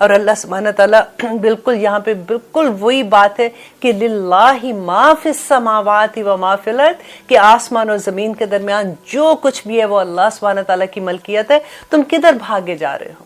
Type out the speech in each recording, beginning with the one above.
اور اللہ سبحانہ تعالیٰ بالکل یہاں پہ بالکل وہی بات ہے کہ للہ ما فی السماوات و ما فی الارض، کہ آسمان اور زمین کے درمیان جو کچھ بھی ہے وہ اللہ سبحانہ تعالیٰ کی ملکیت ہے. تم کدھر بھاگے جا رہے ہو؟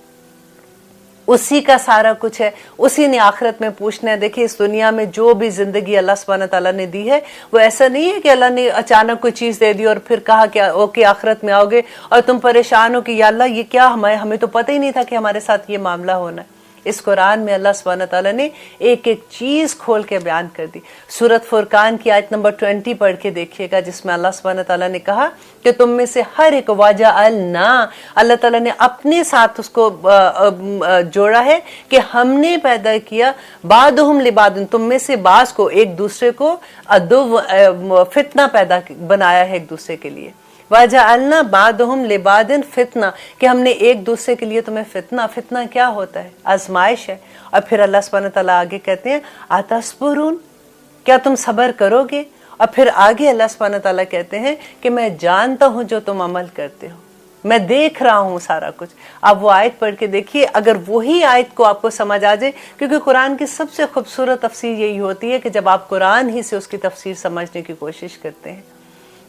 اسی کا سارا کچھ ہے، اسی نے آخرت میں پوچھنا ہے. دیکھیں اس دنیا میں جو بھی زندگی اللہ سبحانہ تعالیٰ نے دی ہے وہ ایسا نہیں ہے کہ اللہ نے اچانک کوئی چیز دے دی اور پھر کہا کہ اوکے آخرت میں آؤ گے اور تم پریشان ہو کہ یا اللہ یہ کیا، ہمیں تو پتہ ہی نہیں تھا کہ ہمارے ساتھ یہ معاملہ ہونا ہے. اس قرآن میں اللہ سبحانہ تعالیٰ نے ایک ایک چیز کھول کے بیان کر دی. سورۃ فرقان کی آیت نمبر 20 پڑھ کے دیکھیے گا، جس میں اللہ سبحانہ تعالیٰ نے کہا کہ تم میں سے ہر ایک وجعلنا، اللہ تعالیٰ نے اپنے ساتھ اس کو جوڑا ہے کہ ہم نے پیدا کیا بعضہم لبعض، تم میں سے بعض کو ایک دوسرے کو فتنہ پیدا بنایا ہے ایک دوسرے کے لیے. وَجَعَلْنَا بَعْضَهُمْ لِبَعْضٍ فتنہ، کہ ہم نے ایک دوسرے کے لیے تمہیں فتنہ کیا ہوتا ہے؟ آزمائش ہے. اور پھر اللہ سبحانہ تعالیٰ آگے کہتے ہیں اَتَصْبِرُونَ، کیا تم صبر کرو گے؟ اور پھر آگے اللہ سبحانہ تعالیٰ کہتے ہیں کہ میں جانتا ہوں جو تم عمل کرتے ہو، میں دیکھ رہا ہوں سارا کچھ. آپ وہ آیت پڑھ کے دیکھیے، اگر وہی آیت کو آپ کو سمجھ آ جائے، کیونکہ قرآن کی سب سے خوبصورت تفسیر یہی ہوتی ہے کہ جب آپ قرآن ہی سے اس کی تفسیر سمجھنے کی کوشش کرتے ہیں.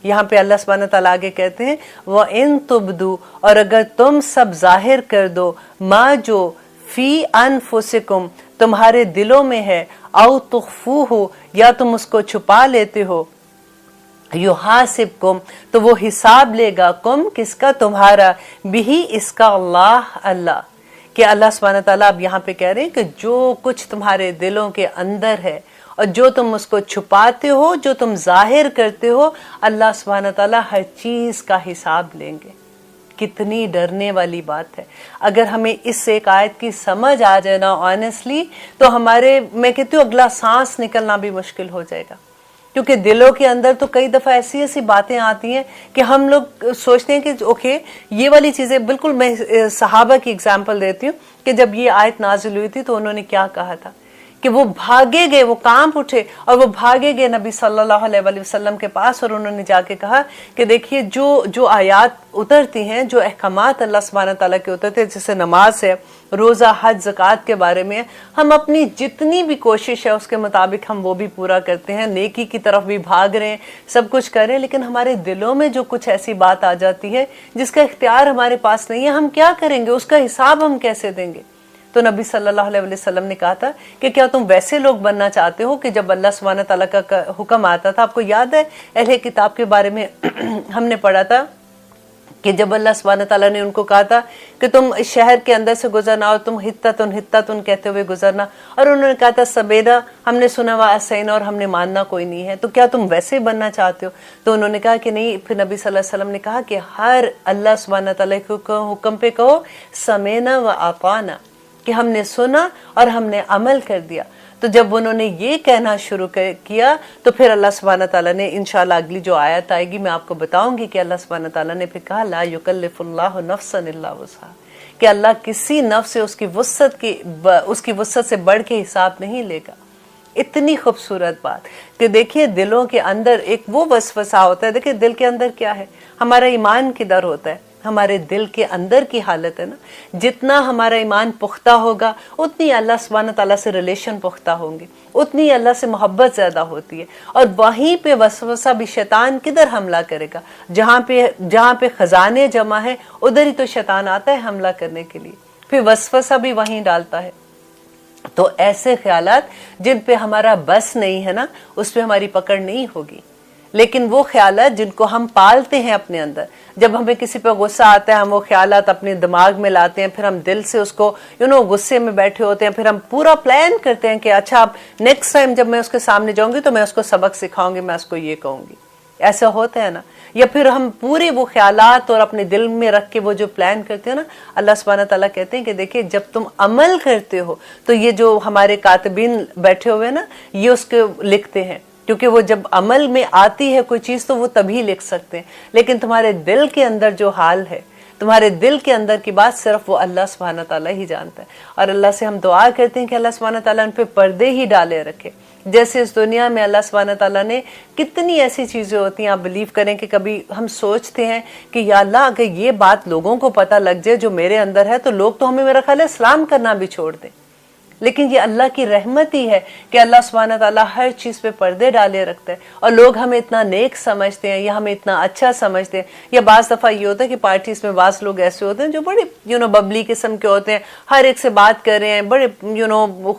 یہاں پہ اللہ سبحانہ تعالیٰ آگے کہتے ہیں وَإِن تُبْدُوا، اور اگر تم سب ظاہر کر دو، ما جو فی انفسکم، تمہارے دلوں میں ہے، او تخفوہ، یا تم اس کو چھپا لیتے ہو، یحاسبکم، تو وہ حساب لے گا، کم کس کا؟ تمہارا، بھی اس کا اللہ. کہ اللہ سبحانہ تعالیٰ اب یہاں پہ کہہ رہے ہیں کہ جو کچھ تمہارے دلوں کے اندر ہے اور جو تم اس کو چھپاتے ہو، جو تم ظاہر کرتے ہو، اللہ سبحانہ تعالیٰ ہر چیز کا حساب لیں گے. کتنی ڈرنے والی بات ہے. اگر ہمیں اس ایک آیت کی سمجھ آ جائے نا آنیسٹلی، تو میں کہتی ہوں اگلا سانس نکلنا بھی مشکل ہو جائے گا. کیونکہ دلوں کے اندر تو کئی دفعہ ایسی باتیں آتی ہیں کہ ہم لوگ سوچتے ہیں کہ اوکے یہ والی چیزیں، بالکل میں صحابہ کی اگزامپل دیتی ہوں کہ جب یہ آیت نازل ہوئی تھی تو انہوں نے کیا کہا تھا کہ وہ بھاگے گئے، وہ کانپ اٹھے اور وہ بھاگے گئے نبی صلی اللہ علیہ وآلہ وسلم کے پاس، اور انہوں نے جا کے کہا کہ دیکھیے جو آیات اترتی ہیں، جو احکامات اللہ سبحانہ تعالیٰ کے اترتے ہیں، جیسے نماز ہے، روزہ، حج، زکوٰۃ کے بارے میں، ہم اپنی جتنی بھی کوشش ہے اس کے مطابق ہم وہ بھی پورا کرتے ہیں، نیکی کی طرف بھی بھاگ رہے ہیں، سب کچھ کر رہے ہیں، لیکن ہمارے دلوں میں جو کچھ ایسی بات آ جاتی ہے جس کا اختیار ہمارے پاس نہیں ہے، ہم کیا کریں گے؟ اس کا حساب ہم کیسے دیں گے؟ تو نبی صلی اللہ علیہ وسلم نے کہا تھا کہ کیا تم ویسے لوگ بننا چاہتے ہو کہ جب اللہ سبحانہ تعالیٰ کا حکم آتا تھا، آپ کو یاد ہے اہل کتاب کے بارے میں ہم نے پڑھا تھا کہ جب اللہ سبحانہ تعالیٰ نے ان کو کہا تھا کہ تم اس شہر کے اندر سے گزرنا اور تم حتتن کہتے ہوئے گزرنا، اور انہوں نے کہا تھا سبیدا، ہم نے سنا وا اسینا، اور ہم نے ماننا کوئی نہیں ہے، تو کیا تم ویسے بننا چاہتے ہو؟ تو انہوں نے کہا کہ نہیں. پھر نبی صلی اللہ علیہ وسلم نے کہا کہ ہر اللہ سبحانہ تعالیٰ کے حکم پہ کہو سمینا و اطعنا، کہ ہم نے سنا اور ہم نے عمل کر دیا. تو جب انہوں نے یہ کہنا شروع کیا تو پھر اللہ سبحانہ تعالیٰ نے، انشاءاللہ اگلی جو آیت آئے گی میں آپ کو بتاؤں گی کہ اللہ سبحانہ تعالیٰ نے پھر کہا لا یکلف اللہ نفسا الا وسعها، کہ اللہ کسی نفس سے اس کی وسعت سے بڑھ کے حساب نہیں لے گا. اتنی خوبصورت بات کہ دیکھیے دلوں کے اندر ایک وہ وسوسہ ہوتا ہے. دیکھیے دل کے اندر کیا ہے، ہمارا ایمان کدھر ہوتا ہے؟ ہمارے دل کے اندر کی حالت ہے نا. جتنا ہمارا ایمان پختہ ہوگا اتنی اللہ سبحانہ تعالیٰ سے ریلیشن پختہ ہوں گے، اتنی اللہ سے محبت زیادہ ہوتی ہے. اور وہیں پہ وسوسہ بھی شیطان کدھر حملہ کرے گا؟ جہاں پہ خزانے جمع ہے ادھر ہی تو شیطان آتا ہے حملہ کرنے کے لیے، پھر وسوسہ بھی وہیں ڈالتا ہے. تو ایسے خیالات جن پہ ہمارا بس نہیں ہے نا، اس پہ ہماری پکڑ نہیں ہوگی. لیکن وہ خیالات جن کو ہم پالتے ہیں اپنے اندر، جب ہمیں کسی پہ غصہ آتا ہے ہم وہ خیالات اپنے دماغ میں لاتے ہیں، پھر ہم دل سے اس کو غصے میں بیٹھے ہوتے ہیں، پھر ہم پورا پلان کرتے ہیں کہ اچھا اب نیکسٹ ٹائم جب میں اس کے سامنے جاؤں گی تو میں اس کو سبق سکھاؤں گی، میں اس کو یہ کہوں گی. ایسا ہوتا ہے نا. یا پھر ہم پورے وہ خیالات اور اپنے دل میں رکھ کے وہ جو پلان کرتے ہیں نا، اللہ سبحانہ تعالیٰ کہتے ہیں کہ دیکھیں جب تم عمل کرتے ہو تو یہ جو ہمارے کاتبین بیٹھے ہوئے نا یہ اس کے لکھتے ہیں، کیونکہ وہ جب عمل میں آتی ہے کوئی چیز تو وہ تبھی لکھ سکتے ہیں. لیکن تمہارے دل کے اندر جو حال ہے، تمہارے دل کے اندر کی بات صرف وہ اللہ سبحانہ تعالیٰ ہی جانتا ہے. اور اللہ سے ہم دعا کرتے ہیں کہ اللہ سبحانہ تعالیٰ ان پہ پردے ہی ڈالے رکھے. جیسے اس دنیا میں اللہ سبحانہ تعالیٰ نے کتنی ایسی چیزیں ہوتی ہیں، آپ بلیو کریں کہ کبھی ہم سوچتے ہیں کہ یا اللہ اگر یہ بات لوگوں کو پتہ لگ جائے جو میرے اندر ہے تو لوگ تو ہمیں میرا خیال ہے اسلام کرنا بھی چھوڑ دیں، لیکن یہ اللہ کی رحمت ہی ہے کہ اللہ سبحانہ تعالیٰ ہر چیز پہ پردے ڈالے رکھتا ہے، اور لوگ ہمیں اتنا نیک سمجھتے ہیں یا ہمیں اتنا اچھا سمجھتے ہیں. یا بعض دفعہ یہ ہوتا ہے کہ پارٹیز میں بعض لوگ ایسے ہوتے ہیں جو بڑے ببلی قسم کے ہوتے ہیں، ہر ایک سے بات کر رہے ہیں، بڑے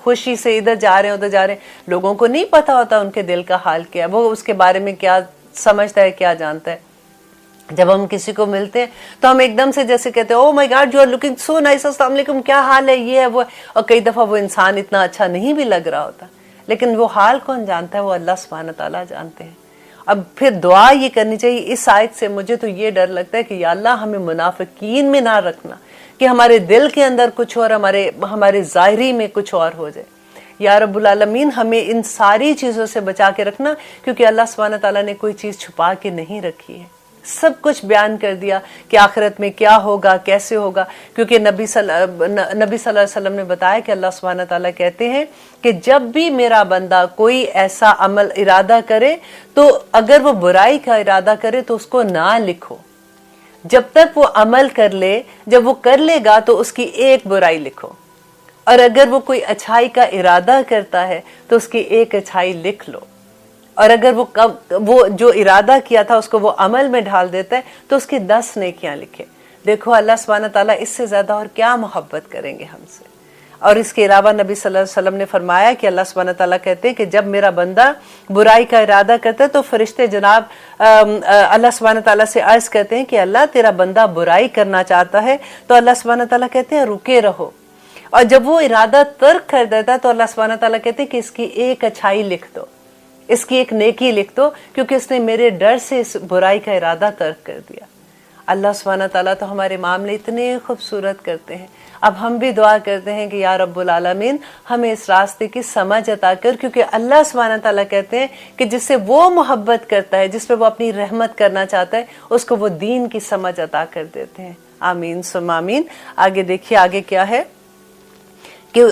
خوشی سے ادھر جا رہے ہیں ادھر جا رہے ہیں، لوگوں کو نہیں پتا ہوتا ان کے دل کا حال کیا ہے، وہ اس کے بارے میں کیا سمجھتا ہے کیا جانتا ہے. جب ہم کسی کو ملتے ہیں تو ہم ایک دم سے جیسے کہتے ہیں oh my god you are looking so nice, السلام علیکم، کیا حال ہے، یہ ہے وہ، اور کئی دفعہ وہ انسان اتنا اچھا نہیں بھی لگ رہا ہوتا، لیکن وہ حال کون جانتا ہے؟ وہ اللہ سبحانہ تعالیٰ جانتے ہیں. اب پھر دعا یہ کرنی چاہیے. اس آیت سے مجھے تو یہ ڈر لگتا ہے کہ یا اللہ ہمیں منافقین میں نہ رکھنا، کہ ہمارے دل کے اندر کچھ اور ہمارے ظاہری میں کچھ اور ہو جائے. یا رب العالمین ہمیں ان ساری چیزوں سے بچا کے رکھنا، کیونکہ اللہ سبحانہ تعالیٰ نے کوئی چیز چھپا کے نہیں رکھی ہے، سب کچھ بیان کر دیا کہ آخرت میں کیا ہوگا، کیسے ہوگا. کیونکہ نبی صلی اللہ علیہ وسلم نے بتایا کہ اللہ سبحانہ تعالیٰ کہتے ہیں کہ جب بھی میرا بندہ کوئی ایسا عمل ارادہ کرے تو اگر وہ برائی کا ارادہ کرے تو اس کو نہ لکھو، جب تک وہ عمل کر لے، جب وہ کر لے گا تو اس کی ایک برائی لکھو، اور اگر وہ کوئی اچھائی کا ارادہ کرتا ہے تو اس کی ایک اچھائی لکھ لو، اور اگر وہ جو ارادہ کیا تھا اس کو وہ عمل میں ڈھال دیتا ہے تو اس کی 10 نیکیاں لکھے. دیکھو اللہ سبحانہ تعالیٰ اس سے زیادہ اور کیا محبت کریں گے ہم سے. اور اس کے علاوہ نبی صلی اللہ علیہ وسلم نے فرمایا کہ اللہ سبحانہ تعالیٰ کہتے ہیں کہ جب میرا بندہ برائی کا ارادہ کرتا ہے تو فرشتے جناب اللہ سبحانہ تعالیٰ سے عرض کرتے ہیں کہ اللہ تیرا بندہ برائی کرنا چاہتا ہے، تو اللہ سبحانہ تعالیٰ کہتے ہیں رکے رہو. اور جب وہ ارادہ ترک کر دیتا ہے تو اللہ سبحانہ تعالیٰ کہتے ہیں کہ اس کی ایک اچھائی لکھ دو، اس کی ایک نیکی لکھ دو، کیونکہ اس نے میرے ڈر سے اس برائی کا ارادہ ترک کر دیا. اللہ سبحانہ تعالیٰ تو ہمارے معاملے اتنے خوبصورت کرتے ہیں. اب ہم بھی دعا کرتے ہیں کہ یا رب العالمین ہمیں اس راستے کی سمجھ عطا کر، کیونکہ اللہ سبحانہ تعالیٰ کہتے ہیں کہ جس سے وہ محبت کرتا ہے، جس پہ وہ اپنی رحمت کرنا چاہتا ہے، اس کو وہ دین کی سمجھ عطا کر دیتے ہیں. آمین ثم آمین. آگے دیکھیے آگے کیا ہے کہ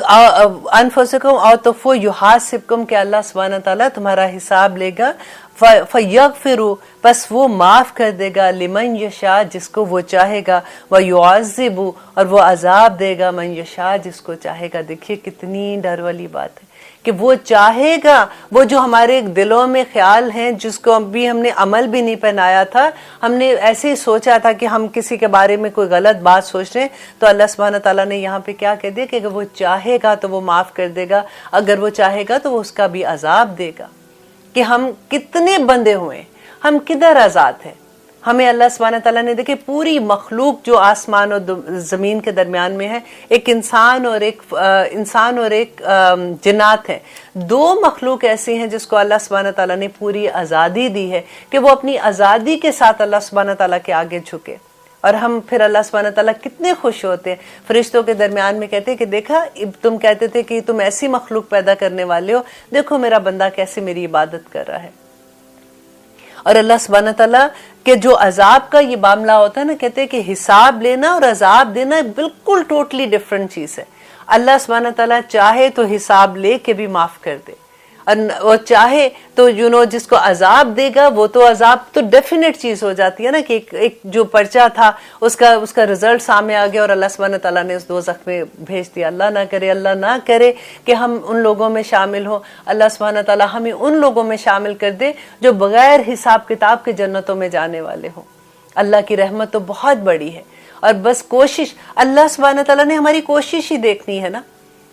انفسکم او تخفوا یحاسبکم، کہ اللہ سبحانہ تعالیٰ تمہارا حساب لے گا. فیغفروا، پس وہ معاف کر دے گا، لمن یشاء، جس کو وہ چاہے گا، ویعذب، اور وہ عذاب دے گا، من یشاء، جس کو چاہے گا. دیکھیے کتنی ڈر والی بات ہے کہ وہ چاہے گا، وہ جو ہمارے دلوں میں خیال ہیں جس کو ابھی ہم نے عمل بھی نہیں پہنایا تھا، ہم نے ایسے ہی سوچا تھا کہ ہم کسی کے بارے میں کوئی غلط بات سوچ رہے ہیں، تو اللہ سبحانہ تعالیٰ نے یہاں پہ کیا کہہ دیا کہ اگر وہ چاہے گا تو وہ معاف کر دے گا، اگر وہ چاہے گا تو وہ اس کا بھی عذاب دے گا. کہ ہم کتنے بندے ہوئے، ہم کدھر آزاد ہیں. ہمیں اللہ سبحانہ تعالیٰ نے دیکھے پوری مخلوق جو آسمان اور زمین کے درمیان میں ہے، ایک انسان اور ایک جنات ہے. 2 مخلوق ایسی ہیں جس کو اللہ سبحانہ تعالیٰ نے پوری آزادی دی ہے کہ وہ اپنی آزادی کے ساتھ اللہ سبحانہ تعالیٰ کے آگے جھکے. اور ہم پھر اللہ سبحانہ تعالیٰ کتنے خوش ہوتے ہیں. فرشتوں کے درمیان میں کہتے ہیں کہ دیکھا تم کہتے تھے کہ تم ایسی مخلوق پیدا کرنے والے ہو، دیکھو میرا بندہ کیسے میری عبادت کر رہا ہے. اور اللہ سبحانہ تعالیٰ کہ جو عذاب کا یہ معاملہ ہوتا ہے نا، کہتے ہیں کہ حساب لینا اور عذاب دینا بالکل ٹوٹلی ڈیفرنٹ چیز ہے. اللہ سبحانہ تعالیٰ چاہے تو حساب لے کے بھی معاف کر دے، اور چاہے تو جس کو عذاب دے گا وہ تو عذاب تو ڈیفینیٹ چیز ہو جاتی ہے نا، کہ ایک جو پرچہ تھا اس کا رزلٹ سامنے آ گیا اور اللہ سبحانہ تعالیٰ نے اس دوزخ میں بھیج دیا. اللہ نہ کرے کہ ہم ان لوگوں میں شامل ہوں. اللہ سبحانہ تعالیٰ ہمیں ان لوگوں میں شامل کر دے جو بغیر حساب کتاب کے جنتوں میں جانے والے ہوں. اللہ کی رحمت تو بہت بڑی ہے، اور بس کوشش، اللہ سبحانہ تعالیٰ نے ہماری کوشش ہی دیکھنی ہے نا،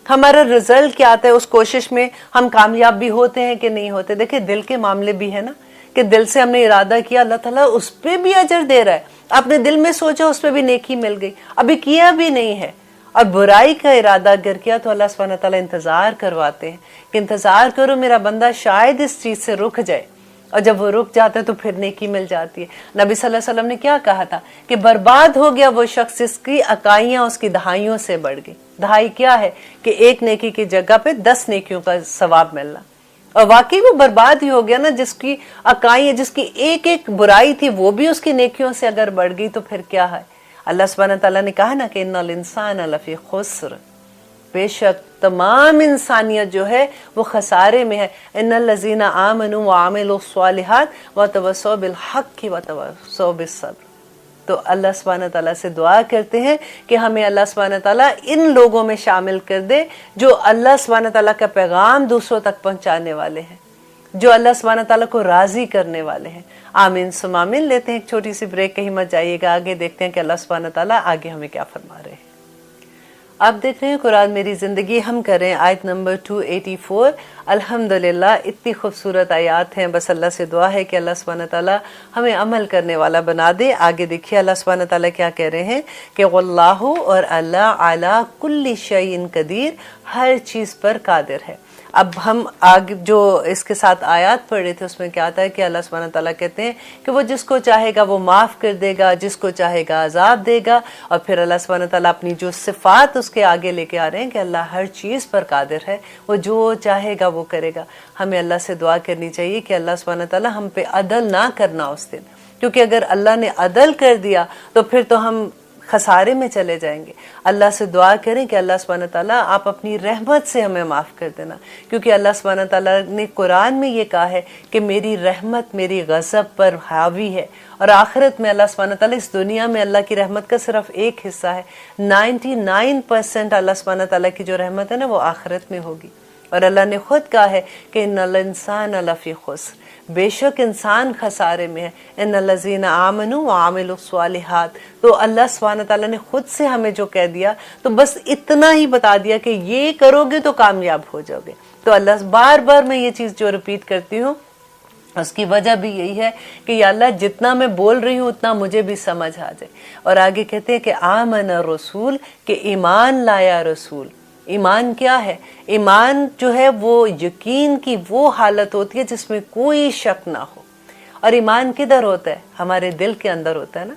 ہمارا رزلٹ کیا آتا ہے اس کوشش میں، ہم کامیاب بھی ہوتے ہیں کہ نہیں ہوتے. دیکھیں دل کے معاملے بھی ہے نا، کہ دل سے ہم نے ارادہ کیا، اللہ تعالیٰ اس پہ بھی اجر دے رہا ہے. آپ نے دل میں سوچا اس پہ بھی نیکی مل گئی، ابھی کیا بھی نہیں ہے. اور برائی کا ارادہ اگر کیا تو اللہ سبحانہ تعالیٰ انتظار کرواتے ہیں کہ انتظار کرو میرا بندہ شاید اس چیز سے رک جائے، اور جب وہ رک جاتا ہے تو پھر نیکی مل جاتی ہے. نبی صلی اللہ علیہ وسلم نے کیا کہا تھا کہ برباد ہو گیا وہ شخص جس کی اکائیاں اس کی دہائیوں سے بڑھ گئی. دہائی کیا ہے کہ ایک نیکی کی جگہ پہ 10 نیکیوں کا ثواب ملنا. اور واقعی وہ برباد ہی ہو گیا نا، جس کی اکائیاں، جس کی ایک برائی تھی وہ بھی اس کی نیکیوں سے اگر بڑھ گئی تو پھر کیا ہے. اللہ سبحانہ تعالیٰ نے کہا نا کہ ان الانسان لفی خسر، بے شک تمام انسانیت جو ہے وہ خسارے میں ہے. ان الذین آمنوا وعملوا الصالحات وتواصوا بالحق وتواصوا بالصبر. تو اللہ سبحانہ تعالیٰ سے دعا کرتے ہیں کہ ہمیں اللہ سبحانہ تعالیٰ ان لوگوں میں شامل کر دے جو اللہ سبحانہ تعالیٰ کا پیغام دوسروں تک پہنچانے والے ہیں, جو اللہ سبحانہ تعالیٰ کو راضی کرنے والے ہیں. آمین ثم آمین. لیتے ہیں ایک چھوٹی سی بریک, کہیں مت جائیے گا, آگے دیکھتے ہیں کہ اللہ سبحانہ تعالیٰ آگے ہمیں کیا فرما رہے ہیں. آپ دیکھ رہے ہیں قرآن میری زندگی, ہم کر رہے ہیں آیت نمبر 284. الحمدللہ اتنی خوبصورت آیات ہیں, بس اللہ سے دعا ہے کہ اللہ سبحانہ تعالیٰ ہمیں عمل کرنے والا بنا دے. آگے دیکھیے اللہ سبحانہ تعالیٰ کیا کہہ رہے ہیں کہ واللہ, اور اللہ علی کل شیء قدیر, ہر چیز پر قادر ہے. اب ہم آگے جو اس کے ساتھ آیات پڑھ رہے تھے اس میں کیا آتا ہے کہ اللہ سبحانہ تعالیٰ کہتے ہیں کہ وہ جس کو چاہے گا وہ معاف کر دے گا, جس کو چاہے گا عذاب دے گا. اور پھر اللہ سبحانہ تعالیٰ اپنی جو صفات اس کے آگے لے کے آ رہے ہیں کہ اللہ ہر چیز پر قادر ہے, وہ جو چاہے گا وہ کرے گا. ہمیں اللہ سے دعا کرنی چاہیے کہ اللہ سبحانہ تعالیٰ ہم پہ عدل نہ کرنا اس دن, کیونکہ اگر اللہ نے عدل کر دیا تو پھر تو ہم خسارے میں چلے جائیں گے. اللہ سے دعا کریں کہ اللہ سبحانہ تعالیٰ آپ اپنی رحمت سے ہمیں معاف کر دینا, کیونکہ اللہ سبحانہ تعالیٰ نے قرآن میں یہ کہا ہے کہ میری رحمت میری غضب پر حاوی ہے. اور آخرت میں اللہ سبحانہ تعالیٰ, اس دنیا میں اللہ کی رحمت کا صرف ایک حصہ ہے, 99% اللہ سبحانہ تعالیٰ کی جو رحمت ہے نا وہ آخرت میں ہوگی. اور اللہ نے خود کہا ہے کہ ان الانسان لفی خسر, بے شک انسان خسارے میں ہے. ان الذین آمنوا وعملوا الصالحات. تو اللہ سبحانہ تعالیٰ نے خود سے ہمیں جو کہہ دیا تو بس اتنا ہی بتا دیا کہ یہ کرو گے تو کامیاب ہو جاؤ گے. تو اللہ بار بار میں یہ چیز جو ریپیٹ کرتی ہوں اس کی وجہ بھی یہی ہے کہ یا اللہ جتنا میں بول رہی ہوں اتنا مجھے بھی سمجھ آ جائے. اور آگے کہتے ہیں کہ آمن رسول, کہ ایمان لایا رسول. ایمان کیا ہے؟ ایمان جو ہے وہ یقین کی وہ حالت ہوتی ہے جس میں کوئی شک نہ ہو. اور ایمان کدھر ہوتا ہے؟ ہمارے دل کے اندر ہوتا ہے نا.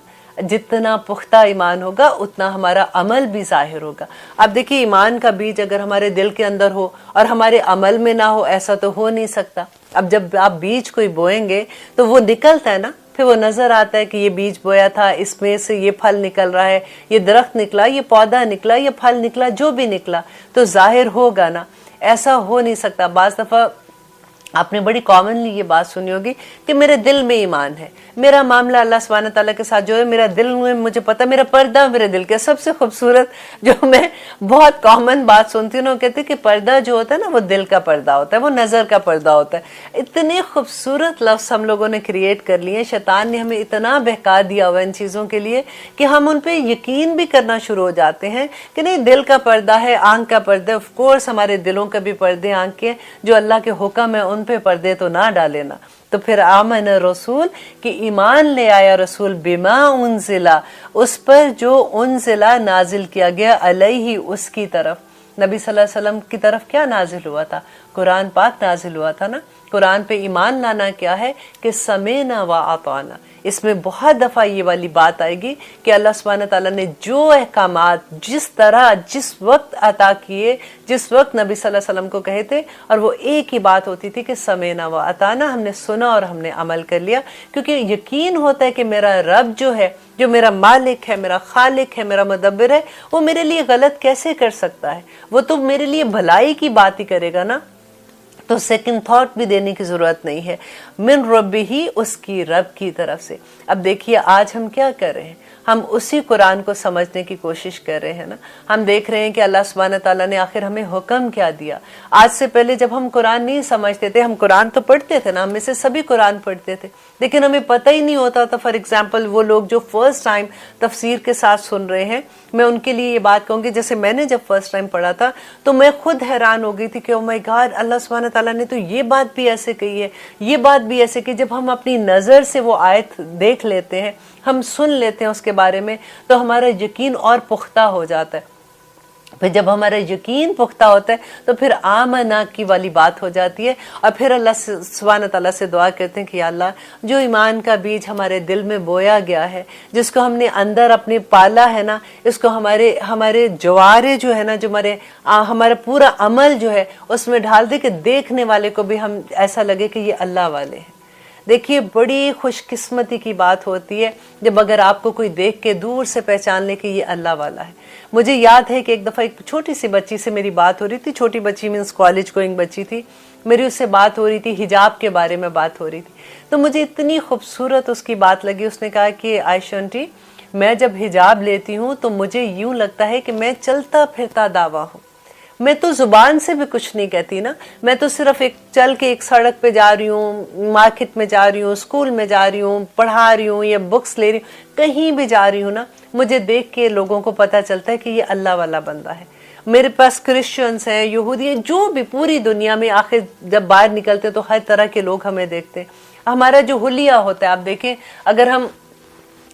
جتنا پختہ ایمان ہوگا اتنا ہمارا عمل بھی ظاہر ہوگا. اب دیکھیے ایمان کا بیج اگر ہمارے دل کے اندر ہو اور ہمارے عمل میں نہ ہو, ایسا تو ہو نہیں سکتا. اب جب آپ بیج کوئی بوئیں گے تو وہ نکلتا ہے نا, پھر وہ نظر آتا ہے کہ یہ بیج بویا تھا, اس میں سے یہ پھل نکل رہا ہے, یہ درخت نکلا, یہ پودا نکلا, یہ پھل نکلا, جو بھی نکلا تو ظاہر ہوگا نا. ایسا ہو نہیں سکتا. بعض دفعہ آپ نے بڑی کامنلی یہ بات سنی ہوگی کہ میرے دل میں ایمان ہے, میرا معاملہ اللہ سبحانہ تعالیٰ کے ساتھ جو ہے, میرا دل میں مجھے پتا, میرا پردہ میرے دل کے. سب سے خوبصورت جو میں بہت کامن بات سنتی ہوں, وہ کہتے ہیں کہ پردہ جو ہوتا ہے نا وہ دل کا پردہ ہوتا ہے, وہ نظر کا پردہ ہوتا ہے. اتنے خوبصورت لفظ ہم لوگوں نے کریٹ کر لیے, شیطان نے ہمیں اتنا بہکا دیا ہوا ان چیزوں کے لیے کہ ہم ان پہ یقین بھی کرنا شروع ہو جاتے ہیں کہ نہیں دل کا پردہ ہے, آنکھ کا پردہ ہے. آف کورس ہمارے دلوں کا بھی پردے, آنکھ کے جو اللہ کے حکم ہے ان پہ پردے تو نہ ڈالے نا. تو پھر آمن رسول, کہ ایمان لے آیا رسول, بما انزلا, اس پر جو انزلا نازل کیا گیا, علیہ, اس کی طرف. نبی صلی اللہ علیہ وسلم کی طرف کیا نازل ہوا تھا؟ قرآن پاک نازل ہوا تھا نا. قرآن پہ ایمان لانا کیا ہے کہ سمینا و اطعنا. اس میں بہت دفعہ یہ والی بات آئے گی کہ اللہ سبحانہ تعالیٰ نے جو احکامات جس طرح جس وقت عطا کیے, جس وقت نبی صلی اللہ علیہ وسلم کو کہے تھے, اور وہ ایک ہی بات ہوتی تھی کہ سمینا و اطعنا, ہم نے سنا اور ہم نے عمل کر لیا. کیونکہ یقین ہوتا ہے کہ میرا رب جو ہے, جو میرا مالک ہے, میرا خالق ہے, میرا مدبر ہے, وہ میرے لیے غلط کیسے کر سکتا ہے؟ وہ تو میرے لیے بھلائی کی بات ہی کرے گا نا. تو سیکنڈ تھاٹ بھی دینے کی ضرورت نہیں ہے. من رب ہی, اس کی رب کی طرف سے. اب دیکھیے آج ہم کیا کر رہے ہیں, ہم اسی قرآن کو سمجھنے کی کوشش کر رہے ہیں نا. ہم دیکھ رہے ہیں کہ اللہ سبحانہ تعالیٰ نے آخر ہمیں حکم کیا دیا. آج سے پہلے جب ہم قرآن نہیں سمجھتے تھے, ہم قرآن تو پڑھتے تھے نا, ہم میں سے سبھی قرآن پڑھتے تھے, لیکن ہمیں پتہ ہی نہیں ہوتا تھا. فار ایگزامپل وہ لوگ جو فرسٹ ٹائم تفسیر کے ساتھ سن رہے ہیں, میں ان کے لیے یہ بات کہوں گی, جیسے میں نے جب فرسٹ ٹائم پڑھا تھا تو میں خود حیران ہو گئی تھی کہ او مائی گاڈ, اللہ سبحانہ تعالیٰ نے تو یہ بات بھی ایسے کہی ہے, یہ بات بھی ایسے کہ جب ہم اپنی نظر سے وہ آیت دیکھ لیتے ہیں, ہم سن لیتے ہیں اس کے بارے میں, تو ہمارا یقین اور پختہ ہو جاتا ہے. پھر جب ہمارا یقین پختہ ہوتا ہے تو پھر آمنا کی والی بات ہو جاتی ہے. اور پھر اللہ سبحانہ تعالیٰ سے دعا کرتے ہیں کہ یا اللہ, جو ایمان کا بیج ہمارے دل میں بویا گیا ہے, جس کو ہم نے اندر اپنے پالا ہے نا, اس کو ہمارے جوارے جو ہے نا, جو ہمارا پورا عمل جو ہے اس میں ڈال دے کہ دیکھنے والے کو بھی ہم ایسا لگے کہ یہ اللہ والے ہیں. دیکھیے بڑی خوش قسمتی کی بات ہوتی ہے جب اگر آپ کو کوئی دیکھ کے دور سے پہچان لے کہ یہ اللہ والا ہے. مجھے یاد ہے کہ ایک دفعہ ایک چھوٹی سی بچی سے میری بات ہو رہی تھی, چھوٹی بچی مینس کالج گوئنگ بچی تھی, میری اس سے بات ہو رہی تھی, حجاب کے بارے میں بات ہو رہی تھی. تو مجھے اتنی خوبصورت اس کی بات لگی. اس نے کہا کہ عائشہ آنٹی, میں جب حجاب لیتی ہوں تو مجھے یوں لگتا ہے کہ میں چلتا پھرتا دعویٰ ہوں. میں تو زبان سے بھی کچھ نہیں کہتی نا, میں تو صرف چل کے ایک سڑک پہ جا رہی ہوں, مارکیٹ میں جا رہی ہوں, اسکول میں جا رہی ہوں, پڑھا رہی ہوں یا بکس لے رہی ہوں, کہیں بھی جا رہی ہوں نا, مجھے دیکھ کے لوگوں کو پتہ چلتا ہے کہ یہ اللہ والا بندہ ہے. میرے پاس کرسچنس ہیں, یہودی ہیں, جو بھی پوری دنیا میں, آخر جب باہر نکلتے تو ہر طرح کے لوگ ہمیں دیکھتے ہیں. ہمارا جو حلیہ ہوتا ہے, آپ دیکھیں اگر ہم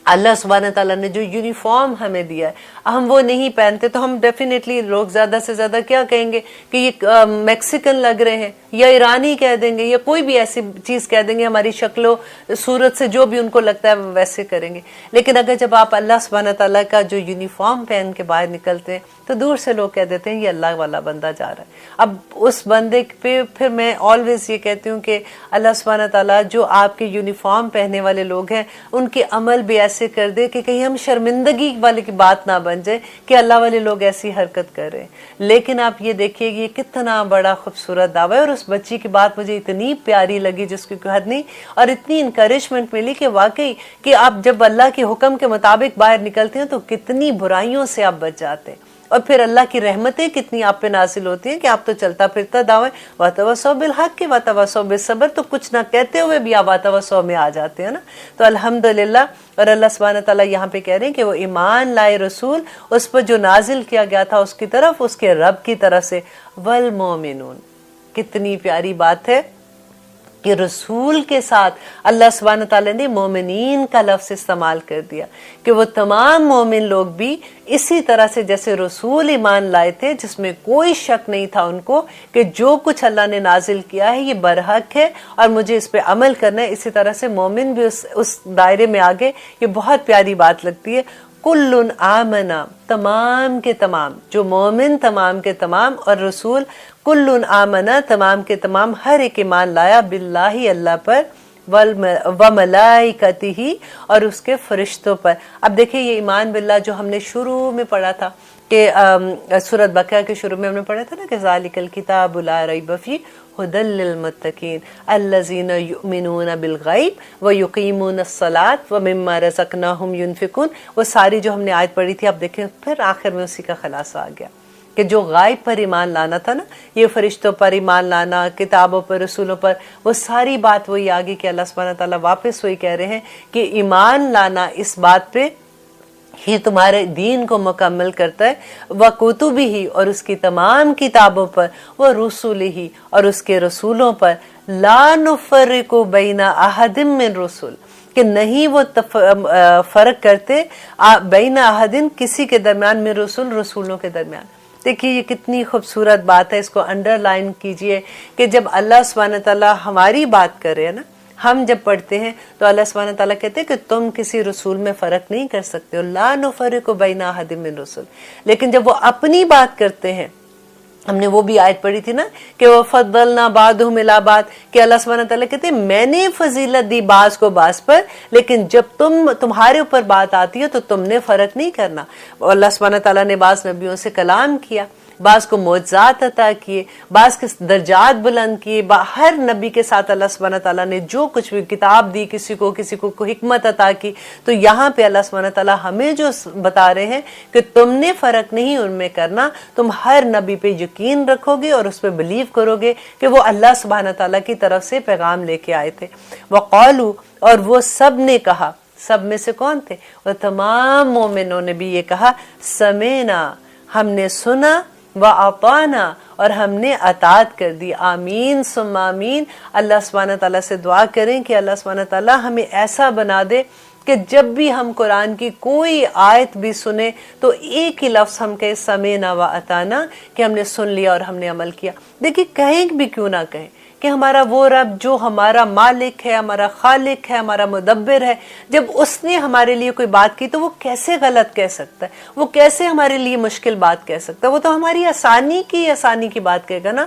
اللہ سبحانہ تعالیٰ نے جو یونیفارم ہمیں دیا ہے ہم وہ نہیں پہنتے تو ہم ڈیفینیٹلی لوگ زیادہ سے زیادہ کیا کہیں گے کہ یہ میکسیکن لگ رہے ہیں, یا ایرانی کہہ دیں گے, یا کوئی بھی ایسی چیز کہہ دیں گے, ہماری شکل و صورت سے جو بھی ان کو لگتا ہے وہ ویسے کریں گے. لیکن اگر جب آپ اللہ سبحانہ تعالیٰ کا جو یونیفارم پہن کے باہر نکلتے ہیں تو دور سے لوگ کہہ دیتے ہیں یہ اللہ والا بندہ جا رہا ہے. اب اس بندے پہ پھر میں آلویز یہ کہتی ہوں کہ اللہ سبحانہ تعالیٰ جو آپ کے یونیفارم پہننے والے لوگ ہیں ان کے عمل بھی ایسے کر دے کہ کہیں ہم شرمندگی والے کی بات نہ بن جائے کہ اللہ والے لوگ ایسی حرکت کر رہے ہیں. لیکن آپ یہ دیکھیے یہ کتنا بڑا خوبصورت دعویٰ ہے, اور اس بچی کی بات مجھے اتنی پیاری لگی جس کی کوئی حد نہیں, اور اتنی انکریجمنٹ ملی کہ واقعی کہ آپ جب اللہ کے حکم کے مطابق باہر نکلتے ہیں تو کتنی برائیوں سے آپ بچ جاتے ہیں, اور پھر اللہ کی رحمتیں کتنی آپ پہ نازل ہوتی ہیں کہ آپ تو چلتا پھرتا دعویٰ وَتَوَصَّوْا بِالْحَقِّ وَتَوَصَّوْا بِالصَّبْرِ, تو کچھ نہ کہتے ہوئے بھی آپ وَتَوَصَّوْا میں آ جاتے ہیں نا. تو الحمدللہ. اور اللہ سبحانہ تعالیٰ یہاں پہ کہہ رہے ہیں کہ وہ ایمان لائے رسول, اس پر جو نازل کیا گیا تھا اس کی طرف, اس کے رب کی طرف سے, وَالْمُؤْمِنُونَ. کتنی پیاری بات ہے کہ رسول کے ساتھ اللہ سبحانہ تعالیٰ نے مومنین کا لفظ استعمال کر دیا کہ وہ تمام مومن لوگ بھی اسی طرح سے جیسے رسول ایمان لائے تھے, جس میں کوئی شک نہیں تھا ان کو کہ جو کچھ اللہ نے نازل کیا ہے یہ برحق ہے اور مجھے اس پہ عمل کرنا ہے, اسی طرح سے مومن بھی اس دائرے میں آگے. یہ بہت پیاری بات لگتی ہے. کل آمنا, تمام کے تمام, جو مومن تمام کے تمام, اور رسول کل آمنا, تمام کے تمام, ہر ایک ایمان لایا, باللہ, اللہ پر, وملائکتہ, اور اس کے فرشتوں پر. اب دیکھیں یہ ایمان باللہ جو ہم نے شروع میں پڑھا تھا کہ سورۃ بقرہ کے شروع میں ہم نے پڑھا تھا نا کہ ذالک الکتاب لا ریب فیہ ہدی للمتقین الذین یؤمنون بالغیب ویقیمون الصلاۃ ومما رزقناہم ینفقون. وہ ساری جو ہم نے آیت پڑھی تھی, اب دیکھیں پھر آخر میں اسی کا خلاصہ آ گیا کہ جو غائب پر ایمان لانا تھا نا, یہ فرشتوں پر ایمان لانا, کتابوں پر, رسولوں پر, وہ ساری بات وہی آگے کہ اللہ سبحانہ تعالیٰ واپس وہی کہہ رہے ہیں کہ ایمان لانا اس بات پہ ہی تمہارے دین کو مکمل کرتا ہے, وَکُتُبِہِ, اور اس کی تمام کتابوں پر, وَرُسُلِہِ, اور اس کے رسولوں پر, لَا نُفَرِّقُ بَيْنَ أَحَدٍ مِّن رُسُلٍ, کہ نہیں وہ فرق کرتے بین احدن, کسی کے درمیان, میں رسولوں کے درمیان. دیکھیے یہ کتنی خوبصورت بات ہے, اس کو انڈر لائن کیجئے کہ جب اللہ سبحانہ تعالیٰ ہماری بات کر رہے ہیں نا, ہم جب پڑھتے ہیں تو اللہ سبحانہ تعالیٰ کہتے ہیں کہ تم کسی رسول میں فرق نہیں کر سکتے ہو, لا نفرق بین احد من رسل. لیکن جب وہ اپنی بات کرتے ہیں, ہم نے وہ بھی آیت پڑھی تھی نا کہ وَفَضَّلْنَا بَعْضُهُمْ عَلَىٰ بَعْضٍ, کہ اللہ سبحانہ تعالیٰ کہتے ہیں میں نے فضیلت دی بعض کو بعض پر, لیکن جب تمہارے اوپر بات آتی ہے تو تم نے فرق نہیں کرنا. اللہ سبحانہ تعالیٰ نے بعض نبیوں سے کلام کیا, بعض کو معجزات عطا کیے, بعض کے درجات بلند کیے, ہر نبی کے ساتھ اللہ سبحانہ تعالیٰ نے جو کچھ بھی کتاب دی, کسی کو حکمت عطا کی. تو یہاں پہ اللہ سبحانہ تعالیٰ ہمیں جو بتا رہے ہیں کہ تم نے فرق نہیں ان میں کرنا, تم ہر نبی پہ یقین رکھو گے اور اس پہ بلیو کرو گے کہ وہ اللہ سبحانہ تعالیٰ کی طرف سے پیغام لے کے آئے تھے. وقالو, اور وہ سب نے کہا, سب میں سے کون تھے, وہ تمام مومنوں نے بھی یہ کہا, سمینا, ہم نے سنا, وَأَطَعْنَا, اور ہم نے اطاعت کر دی. آمین ثم آمین. اللہ سبحانہ تعالیٰ سے دعا کریں کہ اللہ سبحانہ تعالیٰ ہمیں ایسا بنا دے کہ جب بھی ہم قرآن کی کوئی آیت بھی سنیں تو ایک ہی لفظ ہم کہیں سمینا وَأَطَعْنَا, کہ ہم نے سن لیا اور ہم نے عمل کیا. دیکھیں کہیں بھی کیوں نہ کہیں کہ ہمارا وہ رب جو ہمارا مالک ہے, ہمارا خالق ہے, ہمارا مدبر ہے, جب اس نے ہمارے لیے کوئی بات کی تو وہ کیسے غلط کہہ سکتا ہے, وہ کیسے ہمارے لیے مشکل بات کہہ سکتا ہے, وہ تو ہماری آسانی کی بات کہے گا نا.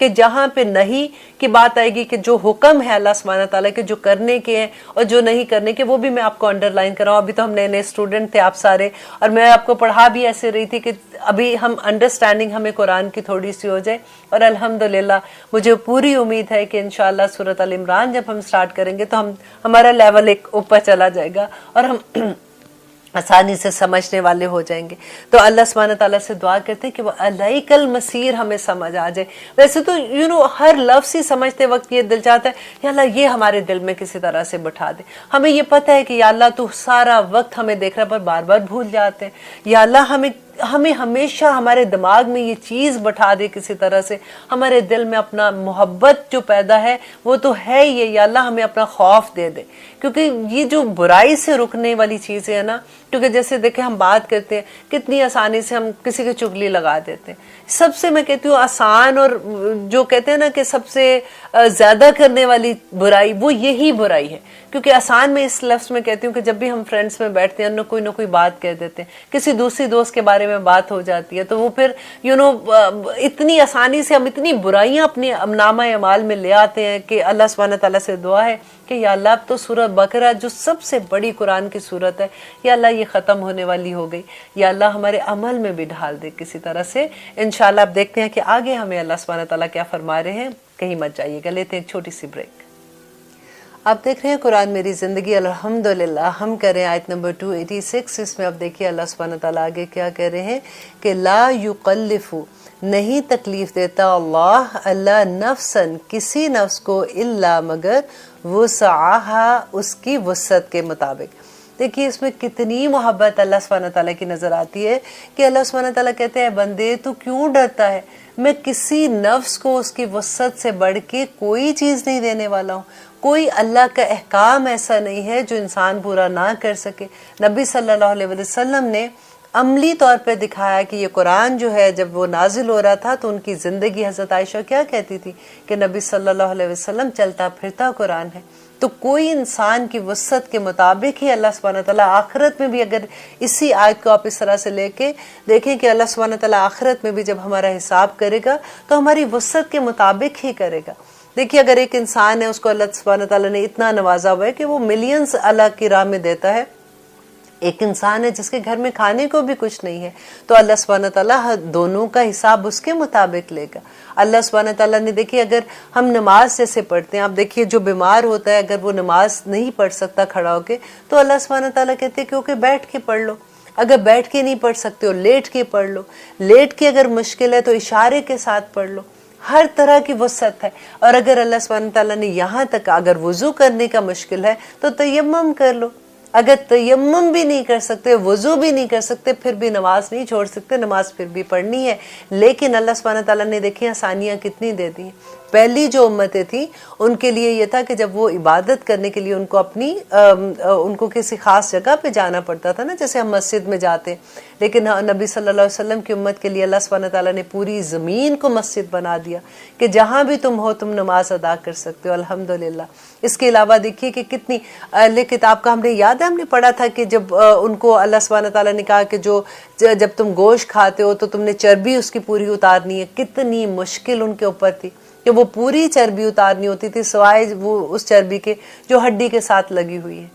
کہ جہاں پہ نہیں کی بات آئے گی کہ جو حکم ہے اللہ سبحانہ تعالیٰ کے جو کرنے کے ہیں اور جو نہیں کرنے کے، وہ بھی میں آپ کو انڈر لائن کر رہا ہوں. ابھی تو ہم نئے نئے اسٹوڈنٹ تھے آپ سارے، اور میں آپ کو پڑھا بھی ایسے رہی تھی کہ ابھی ہم انڈرسٹینڈنگ ہمیں قرآن کی تھوڑی سی ہو جائے. اور الحمدللہ مجھے پوری امید ہے کہ انشاءاللہ سورۃ ال عمران جب ہم سٹارٹ کریں گے تو ہمارا لیول ایک اوپر چلا جائے گا اور ہم آسانی سے سمجھنے والے ہو جائیں گے. تو اللہ سبحانہ تعالیٰ سے دعا کرتے ہیں کہ وہ الیک المصیر ہمیں سمجھ آ جائے. ویسے تو ہر لفظ ہی سمجھتے وقت یہ دل چاہتا ہے یا اللہ یہ ہمارے دل میں کسی طرح سے بٹھا دے. ہمیں یہ پتہ ہے کہ یا اللہ تو سارا وقت ہمیں دیکھ رہا پر بار بار بھول جاتے ہیں. یا اللہ ہمیں ہمیشہ ہمارے دماغ میں یہ چیز بٹھا دے کسی طرح سے، ہمارے دل میں اپنا محبت جو پیدا ہے وہ تو ہے یہ، یا اللہ ہمیں اپنا خوف دے دے. کیونکہ یہ جو برائی سے رکنے والی چیزیں ہیں نا، کیونکہ جیسے دیکھیں ہم بات کرتے ہیں کتنی آسانی سے ہم کسی کی چگلی لگا دیتے ہیں. سب سے میں کہتی ہوں آسان اور جو کہتے ہیں نا کہ سب سے زیادہ کرنے والی برائی وہ یہی برائی ہے. کیونکہ آسان میں اس لفظ میں کہتی ہوں کہ جب بھی ہم فرینڈس میں بیٹھتے ہیں نہ کوئی بات کہہ دیتے ہیں، کسی دوسری دوست کے بارے میں بات ہو جاتی ہے تو وہ پھر اتنی آسانی سے ہم اتنی برائیاں اپنے نامہ اعمال میں لے آتے ہیں کہ اللہ سبحانہ تعالیٰ سے دعا ہے کہ یا اللہ اب تو سورہ بقرہ جو سب سے بڑی قرآن کی سورت ہے، یا اللہ یہ ختم ہونے والی ہو گئی، یا اللہ ہمارے عمل میں بھی ڈھال دے کسی طرح سے. انشاءاللہ اب دیکھتے ہیں کہ آگے ہمیں اللہ سبحانہ تعالیٰ کیا فرما رہے ہیں. کہیں مت جائیے گا، لیتے ہیں ایک چھوٹی سی بریک. آپ دیکھ رہے ہیں قرآن میری زندگی، الحمدللہ ہم کر رہے ہیں آیت نمبر 286. اس میں اب دیکھیے اللہ سبحانہ تعالیٰ آگے کیا کہہ رہے ہیں کہ لا یکلف، نہیں تکلیف دیتا اللہ نفسن کسی نفس کو الا مگر وسعہا، اس کی وسعت کے مطابق. دیکھیے اس میں کتنی محبت اللہ سبحانہ تعالیٰ کی نظر آتی ہے کہ اللہ سبحانہ تعالیٰ کہتے ہیں بندے تو کیوں ڈرتا ہے، میں کسی نفس کو اس کی وسعت سے بڑھ کے کوئی چیز نہیں دینے والا ہوں. کوئی اللہ کا احکام ایسا نہیں ہے جو انسان پورا نہ کر سکے. نبی صلی اللہ علیہ وسلم نے عملی طور پہ دکھایا کہ یہ قرآن جو ہے جب وہ نازل ہو رہا تھا تو ان کی زندگی، حضرت عائشہ کیا کہتی تھی کہ نبی صلی اللہ علیہ وسلم چلتا پھرتا قرآن ہے. تو کوئی انسان کی وسعت کے مطابق ہی اللہ سبحانہ تعالیٰ آخرت میں بھی، اگر اسی آیت کو آپ اس طرح سے لے کے دیکھیں کہ اللہ سبحانہ تعالیٰ آخرت میں بھی جب ہمارا حساب کرے گا تو ہماری وسعت کے مطابق ہی کرے گا. دیکھیے اگر ایک انسان ہے اس کو اللہ سبحانہ تعالیٰ نے اتنا نوازا ہوا ہے کہ وہ ملینز اللہ کی راہ میں دیتا ہے، ایک انسان ہے جس کے گھر میں کھانے کو بھی کچھ نہیں ہے، تو اللہ سبحانہ تعالیٰ دونوں کا حساب اس کے مطابق لے گا. اللہ سبحانہ تعالیٰ نے دیکھیے اگر ہم نماز جیسے پڑھتے ہیں، آپ دیکھیے جو بیمار ہوتا ہے اگر وہ نماز نہیں پڑھ سکتا کھڑا ہو کے تو اللہ سبحانہ تعالیٰ کہتے ہیں کہ بیٹھ کے پڑھ لو. اگر بیٹھ کے نہیں پڑھ سکتے ہو لیٹ کے پڑھ لو، لیٹ کے اگر مشکل ہے تو اشارے کے ساتھ پڑھ لو. ہر طرح کی وسعت ہے. اور اگر اللہ سبحانہ تعالیٰ نے یہاں تک اگر وضو کرنے کا مشکل ہے تو تیمم کر لو. اگر تیمم بھی نہیں کر سکتے، وضو بھی نہیں کر سکتے، پھر بھی نماز نہیں چھوڑ سکتے، نماز پھر بھی پڑھنی ہے. لیکن اللہ سبحانہ تعالیٰ نے دیکھی آسانیاں کتنی دے دی ہیں. پہلی جو امتیں تھیں ان کے لیے یہ تھا کہ جب وہ عبادت کرنے کے لیے ان کو ان کو کسی خاص جگہ پہ جانا پڑتا تھا نا، جیسے ہم مسجد میں جاتے، لیکن نبی صلی اللہ علیہ وسلم کی امت کے لیے اللہ سبحانہ تعالیٰ نے پوری زمین کو مسجد بنا دیا کہ جہاں بھی تم ہو تم نماز ادا کر سکتے ہو. الحمدللہ. اس کے علاوہ دیکھیے کہ کتنی اہل کتاب کا ہم نے یاد ہے ہم نے پڑھا تھا کہ جب ان کو اللہ سبحانہ تعالیٰ نے کہا کہ جب تم گوشت کھاتے ہو تو تم نے چربی اس کی پوری اتارنی ہے. کتنی مشکل ان کے اوپر تھی کہ وہ پوری چربی اتارنی ہوتی تھی سوائے وہ اس چربی کے جو ہڈی کے ساتھ لگی ہوئی ہے.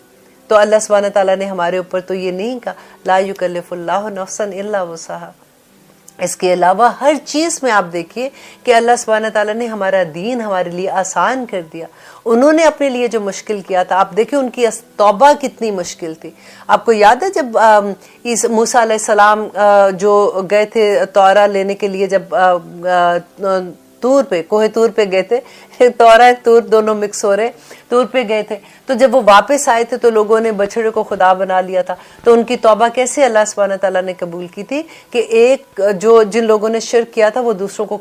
تو اللہ سبحانہ تعالیٰ نے ہمارے اوپر تو یہ نہیں کہا لا یکلف اللہ نفسا الا وسعہا. اس کے علاوہ ہر چیز میں آپ دیکھیے کہ اللہ سبحانہ تعالیٰ نے ہمارا دین ہمارے لیے آسان کر دیا. انہوں نے اپنے لیے جو مشکل کیا تھا، آپ دیکھیں ان کی توبہ کتنی مشکل تھی. آپ کو یاد ہے جب موسیٰ علیہ السلام جو گئے تھے تورا لینے کے لیے، جب طور پہ کوہ طور پہ گئے تھے، تورا طور دونوں مکس ہو رہے، طور پہ گئے تھے، تو جب وہ واپس آئے تھے تو لوگوں نے بچڑے کو خدا بنا لیا تھا. تو ان کی توبہ کیسے اللہ سبحانہ تعالیٰ نے قبول کی تھی کہ جن لوگوں نے شرک کیا تھا وہ دوسروں کو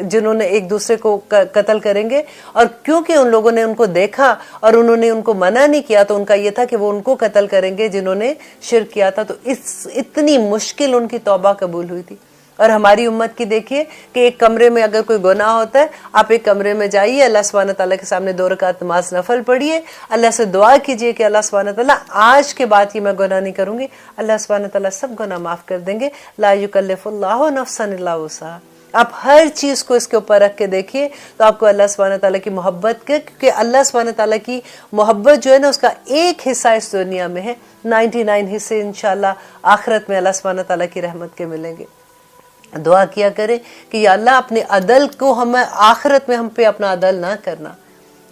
جنہوں نے ایک دوسرے کو قتل کریں گے، اور کیونکہ ان لوگوں نے ان کو دیکھا اور انہوں نے ان کو منع نہیں کیا تو ان کا یہ تھا کہ وہ ان کو قتل کریں گے جنہوں نے شرک کیا تھا. تو اتنی مشکل ان کی توبہ قبول ہوئی تھی. اور ہماری امت کی دیکھیے کہ ایک کمرے میں اگر کوئی گناہ ہوتا ہے، آپ ایک کمرے میں جائیے، اللہ سبحانہ تعالیٰ کے سامنے 2 رکعت نماز نفل پڑھیے، اللہ سے دعا کیجئے کہ اللہ سبحانہ تعالیٰ آج کے بعد یہ میں گناہ نہیں کروں گی. اللہ سبحانہ تعالیٰ سب گناہ معاف کر دیں گے. لا یکلف اللہ نفسا الا وسعہا. آپ ہر چیز کو اس کے اوپر رکھ کے دیکھیے تو آپ کو اللہ سبحانہ تعالیٰ کی محبت کے، کیونکہ اللہ سبحانہ تعالیٰ کی محبت جو ہے نا اس کا ایک حصہ اس دنیا میں ہے، 99 حصے انشاءاللہ آخرت میں اللہ سبحانہ تعالیٰ کی رحمت کے ملیں گے۔ دعا کیا کریں کہ یا اللہ اپنے عدل کو ہمیں آخرت میں ہم پہ اپنا عدل نہ کرنا،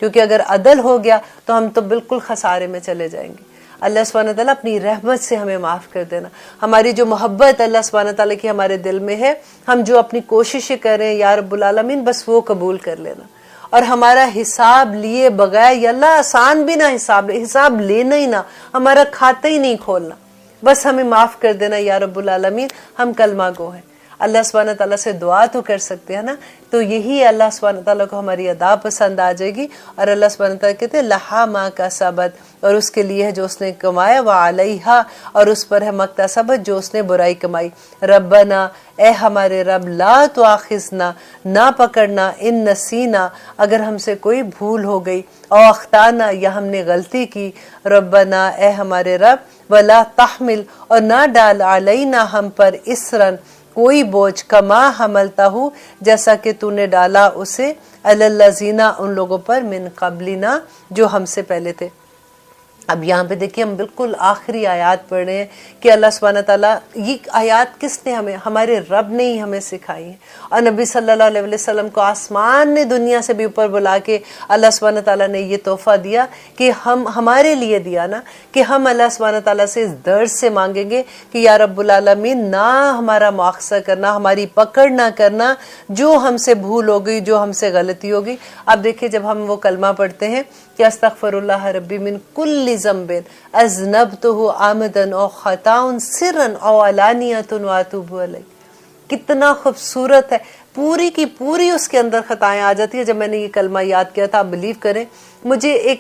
کیونکہ اگر عدل ہو گیا تو ہم تو بالکل خسارے میں چلے جائیں گے۔ اللہ سبحانہ تعالیٰ اپنی رحمت سے ہمیں معاف کر دینا۔ ہماری جو محبت اللہ سبحانہ تعالیٰ کی ہمارے دل میں ہے، ہم جو اپنی کوششیں کریں یا رب العالمین بس وہ قبول کر لینا، اور ہمارا حساب لیے بغیر، یا اللہ آسان بھی نہ حساب لینا ہی نہ، ہمارا کھاتا ہی نہیں کھولنا، بس ہمیں معاف کر دینا یا رب العالمین، ہم کلمہ گو ہیں۔ اللہ سبحانہ تعالیٰ سے دعا تو کر سکتے ہیں نا، تو یہی اللہ سبحانہ تعالیٰ کو ہماری ادا پسند آ جائے گی، اور اللہ سبحانہ تعالیٰ کہتے ہیں لہا ما کسبت، اور اس کے لیے ہے جو اس نے کمایا، وعلیہا، اور اس پر ہے مکتسبت جو اس نے برائی کمائی۔ ربنا، اے ہمارے رب، لا تؤاخذنا، نہ پکڑنا، ان نسینا، اگر ہم سے کوئی بھول ہو گئی، او اخطانا، یا ہم نے غلطی کی، ربنا، اے ہمارے رب، ولا تحمل، اور نہ ڈال، علینا، ہم پر، اسرن، کوئی بوجھ، کما حملتا ہوں، جیسا کہ تو نے ڈالا اسے، علی الذین، ان لوگوں پر، من قبلنا، جو ہم سے پہلے تھے۔ اب یہاں پہ دیکھیے ہم بالکل آخری آیات پڑھ رہے ہیں کہ اللہ سبحانہ تعالیٰ، یہ آیات کس نے ہمیں، ہمارے رب نے ہی ہمیں سکھائی ہیں، اور نبی صلی اللہ علیہ وسلم کو آسمان نے دنیا سے بھی اوپر بلا کے اللہ سبحانہ تعالیٰ نے یہ تحفہ دیا کہ ہمارے لیے دیا نا، کہ ہم اللہ سبحانہ تعالیٰ سے اس درد سے مانگیں گے کہ یا رب العالمین، نہ ہمارا مواخذہ کرنا، ہماری پکڑ نہ کرنا، جو ہم سے بھول ہو گئی، جو ہم سے غلطی ہو گئی۔ اب دیکھیے جب ہم وہ کلمہ پڑھتے ہیں کہ استغفر اللہ ربی من کل ذنب اذنبتہ عمدا او خطا سرا او علانیۃ واتوب الیہ، کتنا خوبصورت ہے، پوری کی پوری اس کے اندر خطائیں آ جاتی ہیں۔ جب میں نے یہ کلمہ یاد کیا تھا، آپ بلیو کریں، مجھے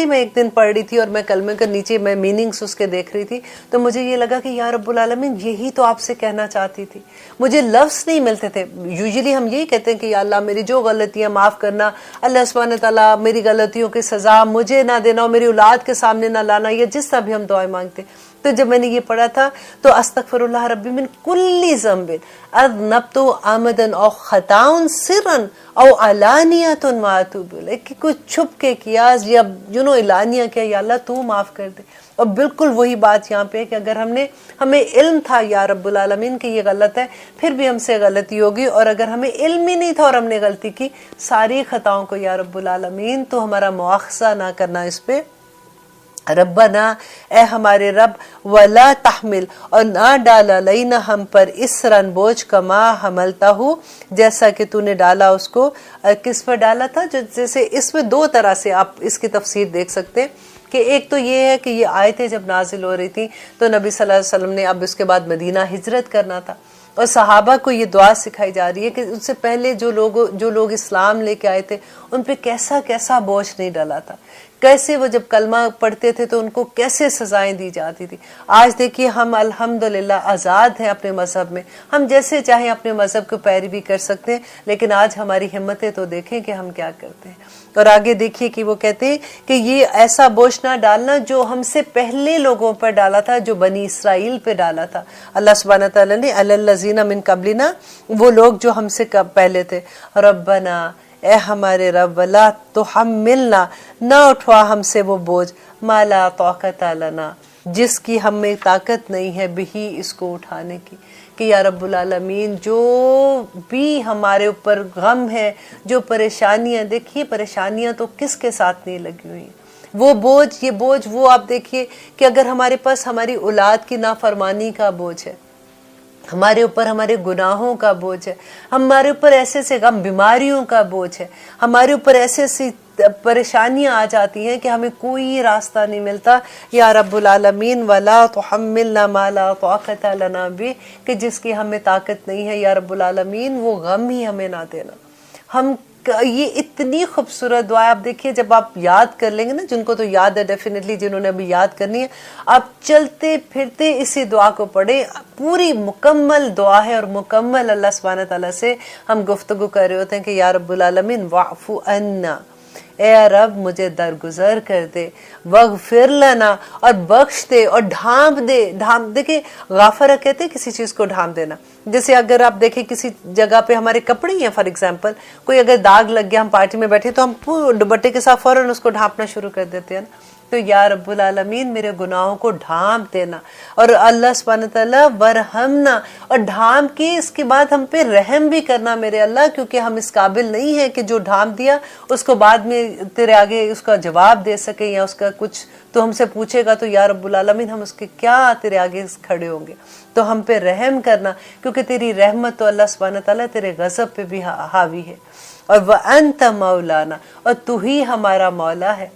میں ایک دن پڑھ رہی تھی اور میں کلمے کے نیچے میں میننگز اس کے دیکھ رہی تھی، تو مجھے یہ لگا کہ یا رب العالمین، یہی تو آپ سے کہنا چاہتی تھی، مجھے لفظ نہیں ملتے تھے۔ یوزلی ہم یہی کہتے ہیں کہ یا اللہ میری جو غلطیاں معاف کرنا، اللہ سبحانہ تعالیٰ میری غلطیوں کی سزا مجھے نہ دینا اور میری اولاد کے سامنے نہ لانا، یا جس طرح بھی ہم دعائیں مانگتے ہیں۔ تو جب میں نے یہ پڑھا تھا تو استغفر اللہ ربی من کل ذنب اذنبت عمدا او خطا سرا او علانیۃ واتوب الیہ، کہ کچھ چھپ کے کیا یا علانیہ کیا، یا اللہ تو معاف کر دے۔ اور بالکل وہی بات یہاں پہ ہے کہ اگر ہمیں علم تھا یا رب العالمین کہ یہ غلط ہے، پھر بھی ہم سے غلطی ہوگی، اور اگر ہمیں علم ہی نہیں تھا اور ہم نے غلطی کی، ساری خطاؤں کو یا رب العالمین تو ہمارا مواخذہ نہ کرنا اس پہ۔ ربنا، اے ہمارے رب، ولا تحمل، اور نہ ڈال، علینا، ہم پر، اسرن، بوجھ، کما حملتا ہو، جیسا کہ تو نے ڈالا اس کو، کس پر ڈالا تھا، جیسے اس میں دو طرح سے آپ اس کی تفسیر دیکھ سکتے ہیں، کہ ایک تو یہ ہے کہ یہ آیتیں جب نازل ہو رہی تھیں تو نبی صلی اللہ علیہ وسلم نے اب اس کے بعد مدینہ ہجرت کرنا تھا، اور صحابہ کو یہ دعا سکھائی جا رہی ہے کہ ان سے پہلے جو لوگ اسلام لے کے آئے تھے ان پہ کیسا بوجھ نہیں ڈالا تھا، کیسے وہ جب کلمہ پڑھتے تھے تو ان کو کیسے سزائیں دی جاتی تھی۔ آج دیکھیے ہم الحمدللہ آزاد ہیں اپنے مذہب میں، ہم جیسے چاہیں اپنے مذہب کو پیروی کر سکتے ہیں، لیکن آج ہماری ہمتیں تو دیکھیں کہ ہم کیا کرتے ہیں۔ اور آگے دیکھیے کہ وہ کہتے ہیں کہ یہ ایسا بوجھ نہ ڈالنا جو ہم سے پہلے لوگوں پر ڈالا تھا، جو بنی اسرائیل پہ ڈالا تھا اللہ سبحانہ تعالیٰ نے، علی الذین من قبلنا، وہ لوگ جو ہم سے پہلے تھے۔ ربنا، اے ہمارے رب، ولا تحملنا، نہ اٹھوا ہم سے وہ بوجھ، ما لا طاقت لنا، جس کی ہمیں طاقت نہیں ہے، بھی اس کو اٹھانے کی، کہ یا رب العالمین جو بھی ہمارے اوپر غم ہے، جو پریشانیاں، دیکھیے پریشانیاں تو کس کے ساتھ نہیں لگی ہوئی ہیں، وہ بوجھ وہ آپ دیکھیے کہ اگر ہمارے پاس ہماری اولاد کی نافرمانی کا بوجھ ہے، ہمارے اوپر ہمارے گناہوں کا بوجھ ہے، ہمارے اوپر ایسے غم، بیماریوں کا بوجھ ہے، ہمارے اوپر ایسی پریشانیاں آ جاتی ہیں کہ ہمیں کوئی راستہ نہیں ملتا، یا رب العالمین ولا تحملنا ما لا طاقت لنا بہ، کہ جس کی ہمیں طاقت نہیں ہے، یا رب العالمین وہ غم ہی ہمیں نہ دینا۔ یہ اتنی خوبصورت دعا ہے، آپ دیکھیے جب آپ یاد کر لیں گے نا، جن کو تو یاد ہے ڈیفینیٹلی، جنہوں نے ابھی یاد کرنی ہے، آپ چلتے پھرتے اسی دعا کو پڑھیں، پوری مکمل دعا ہے، اور مکمل اللہ سبحانہ تعالیٰ سے ہم گفتگو کر رہے ہوتے ہیں کہ یا رب العالمین واعف عنا، اے رب مجھے درگزر کر دے، وغفر لنا اور بخش دے اور ڈھانپ دے۔ ڈھانپ دیکھیں غافرہ کہتے ہیں کسی چیز کو ڈھانپ دینا، جیسے اگر آپ دیکھیں کسی جگہ پہ ہمارے کپڑے ہی ہیں فار ایگزامپل، کوئی اگر داغ لگ گیا، ہم پارٹی میں بیٹھے تو ہم دوپٹے کے ساتھ فوراً اس کو ڈھانپنا شروع کر دیتے ہیں نا۔ تو یا رب العالمین میرے گناہوں کو ڈھانپ دینا، اور اللہ سبحانہ تعالیٰ ورحمنا، اور ڈھانپ کے اس کے بعد ہم پہ رحم بھی کرنا میرے اللہ، کیونکہ ہم اس قابل نہیں ہیں کہ جو ڈھانپ دیا اس کو بعد میں تیرے آگے اس کا جواب دے سکیں، یا اس کا کچھ تو ہم سے پوچھے گا تو یا رب العالمین ہم اس کے کیا تیرے آگے کھڑے ہوں گے۔ تو ہم پہ رحم کرنا، کیونکہ تیری رحمت تو اللہ سبحانہ تعالیٰ تیرے غضب پہ بھی حاوی ہے۔ اور وَأَنْتَ مَوْلَانَا، اور تو ہی ہمارا مولا ہے۔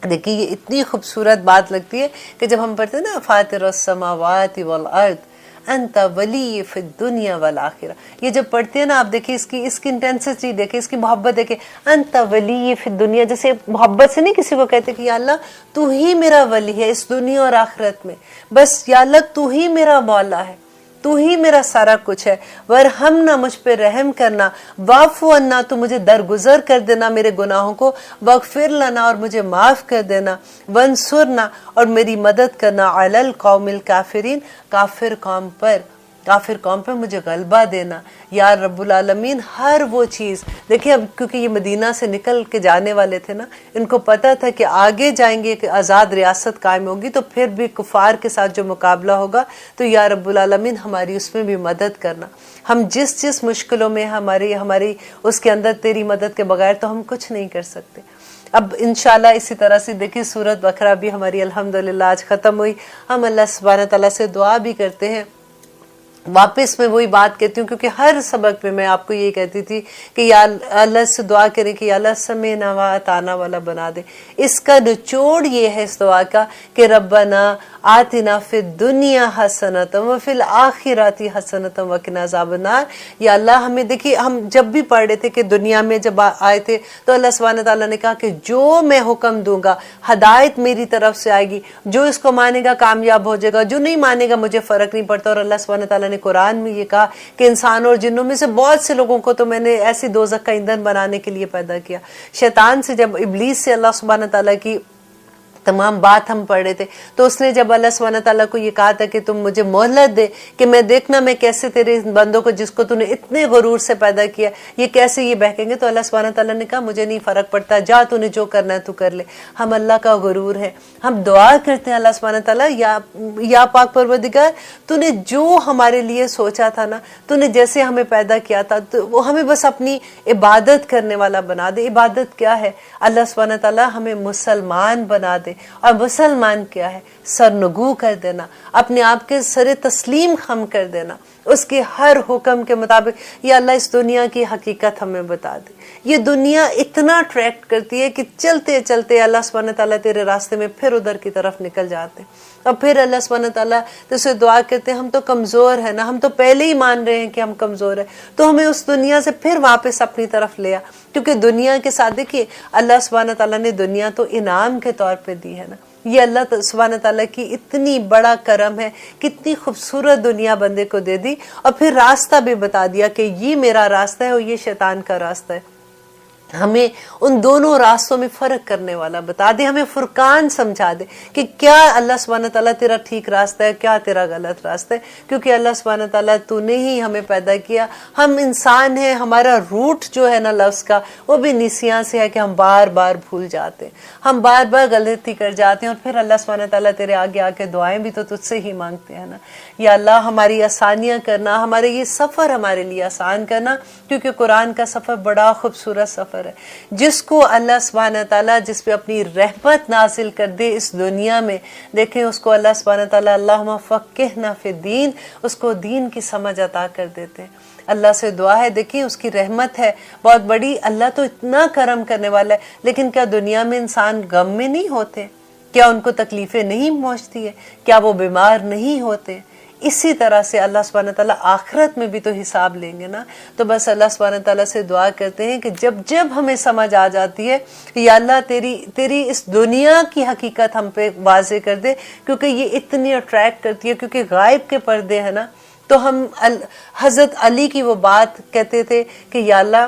دیکھیے یہ اتنی خوبصورت بات لگتی ہے کہ جب ہم پڑھتے ہیں نا فاطر السماوات والارض انت ولی فی الدنیا والآخرہ، یہ جب پڑھتے ہیں نا آپ دیکھیں اس کی انٹینسٹی دیکھیں، اس کی محبت دیکھیں، انت ولی فی الدنیا، جیسے محبت سے نہیں کسی کو کہتے کہ یا اللہ تو ہی میرا ولی ہے اس دنیا اور آخرت میں، بس یا اللہ تو ہی میرا مولا ہے، تو ہی میرا سارا کچھ ہے۔ ورحمنا، مجھ پہ رحم کرنا، واعف عنا، تو مجھے درگزر کر دینا میرے گناہوں کو، واغفر لنا، اور مجھے معاف کر دینا، وانصرنا، اور میری مدد کرنا، علی القوم الکافرین، کافر قوم پر مجھے غلبہ دینا۔ یا رب العالمین ہر وہ چیز دیکھیں، اب کیونکہ یہ مدینہ سے نکل کے جانے والے تھے نا، ان کو پتا تھا کہ آگے جائیں گے کہ آزاد ریاست قائم ہوگی تو پھر بھی کفار کے ساتھ جو مقابلہ ہوگا، تو یا رب العالمین ہماری اس میں بھی مدد کرنا۔ ہم جس مشکلوں میں ہماری اس کے اندر تیری مدد کے بغیر تو ہم کچھ نہیں کر سکتے۔ اب انشاءاللہ اسی طرح سے دیکھیں سورۃ بقرہ بھی ہماری الحمدللہ آج ختم ہوئی۔ ہم اللہ سبحانہ تعالیٰ سے دعا بھی کرتے ہیں۔ واپس میں وہی بات کہتی ہوں، کیونکہ ہر سبق میں میں آپ کو یہ کہتی تھی کہ یا اللہ سے دعا کریں کہ یا اللہ سمعنا وأطعنا والا بنا دے۔ اس کا نچوڑ یہ ہے اس دعا کا کہ ربنا آتنا فی الدنیا حسنۃ وفی الآخرۃ حسنۃ وقنا عذاب النار۔ یا اللہ ہمیں دیکھیے، ہم جب بھی پڑھ رہے تھے کہ دنیا میں جب آئے تھے تو اللہ سبحانہ تعالیٰ نے کہا کہ جو میں حکم دوں گا، ہدایت میری طرف سے آئے گی، جو اس کو مانے گا کامیاب ہو جائے گا، جو نہیں مانے گا مجھے فرق نہیں پڑتا۔ اور اللہ سبحانہ تعالیٰ نے قرآن میں یہ کہا کہ انسانوں اور جنوں میں سے بہت سے لوگوں کو تو میں نے ایسی دوزخ کا ایندھن بنانے کے لیے پیدا کیا۔ شیطان سے جب ابلیس سے اللہ سبحانہ تعالیٰ کی تمام بات ہم پڑھ رہے تھے تو اس نے جب اللہ سبحانہ تعالیٰ کو یہ کہا تھا کہ تم مجھے مہلت دے کہ میں دیکھنا میں کیسے تیرے بندوں کو جس کو تو نے اتنے غرور سے پیدا کیا یہ کیسے یہ بہکیں گے، تو اللہ سبحانہ تعالیٰ نے کہا مجھے نہیں فرق پڑتا، جا تو نے جو کرنا ہے تو کر لے۔ ہم اللہ کا غرور ہے، ہم دعا کرتے ہیں اللہ سبحانہ تعالیٰ یا پاک پروردگار تو نے جو ہمارے لیے سوچا تھا نا، تو نے جیسے ہمیں پیدا کیا تھا تو وہ ہمیں بس اپنی عبادت کرنے والا بنا دے۔ عبادت کیا ہے؟ اللہ سبحانہ تعالیٰ ہمیں مسلمان بنا دے۔ اور مسلمان کیا ہے؟ سرنگو کر دینا، اپنے آپ کے سر تسلیم خم کر دینا، اس کے ہر حکم کے مطابق۔ یا اللہ اس دنیا کی حقیقت ہمیں بتا دے۔ یہ دنیا اتنا اٹریکٹ کرتی ہے کہ چلتے چلتے اللہ سبحانہ تعالیٰ تیرے راستے میں پھر ادھر کی طرف نکل جاتے ہیں، اور پھر اللہ سبحانہ تعالیٰ تو سے دعا کرتے ہیں ہم تو کمزور ہیں نا، ہم تو پہلے ہی مان رہے ہیں کہ ہم کمزور ہیں، تو ہمیں اس دنیا سے پھر واپس اپنی طرف لیا، کیونکہ دنیا کے ساتھ دیکھیے اللہ سبحانہ تعالیٰ نے دنیا تو انعام کے طور پہ دی ہے نا۔ یہ اللہ سبحانہ تعالیٰ کی اتنی بڑا کرم ہے، کتنی خوبصورت دنیا بندے کو دے دی، اور پھر راستہ بھی بتا دیا کہ یہ میرا راستہ ہے اور یہ شیطان کا راستہ ہے۔ ہمیں ان دونوں راستوں میں فرق کرنے والا بتا دے، ہمیں فرقان سمجھا دے کہ کیا اللہ سبحانہ تعالیٰ تیرا ٹھیک راستہ ہے، کیا تیرا غلط راستہ ہے، کیونکہ اللہ سبحانہ تعالیٰ تو نے ہی ہمیں پیدا کیا۔ ہم انسان ہیں، ہمارا روٹ جو ہے نا لفظ کا وہ بھی نسیان سے ہے کہ ہم بار بار بھول جاتے ہیں، ہم بار بار غلطی کر جاتے ہیں، اور پھر اللہ سبحانہ تعالیٰ تیرے آگے آ کے دعائیں بھی تو تجھ سے ہی مانگتے ہیں نا۔ یا اللہ ہماری آسانیاں کرنا، ہمارے یہ سفر ہمارے لیے آسان کرنا، کیونکہ قرآن کا سفر بڑا خوبصورت سفر ہے۔ جس کو اللہ سبحانہ تعالیٰ جس پہ اپنی رحمت نازل کر دے اس دنیا میں، دیکھیں اس کو اللہ سبحانہ تعالیٰ اللہم فقہنا فی الدین، اس کو دین کی سمجھ عطا کر دیتے ہیں۔ اللہ سے دعا ہے، دیکھیں اس کی رحمت ہے بہت بڑی، اللہ تو اتنا کرم کرنے والا ہے، لیکن کیا دنیا میں انسان غم میں نہیں ہوتے؟ کیا ان کو تکلیفیں نہیں پہنچتی ہے؟ کیا وہ بیمار نہیں ہوتے؟ اسی طرح سے اللہ سبحانہ تعالیٰ آخرت میں بھی تو حساب لیں گے نا۔ تو بس اللہ سبحانہ تعالیٰ سے دعا کرتے ہیں کہ جب ہمیں سمجھ آ جاتی ہے کہ یا اللہ تیری اس دنیا کی حقیقت ہم پہ واضح کر دے، کیونکہ یہ اتنی اٹریکٹ کرتی ہے، کیونکہ غائب کے پردے ہیں نا۔ تو ہم حضرت علی کی وہ بات کہتے تھے کہ یا اللہ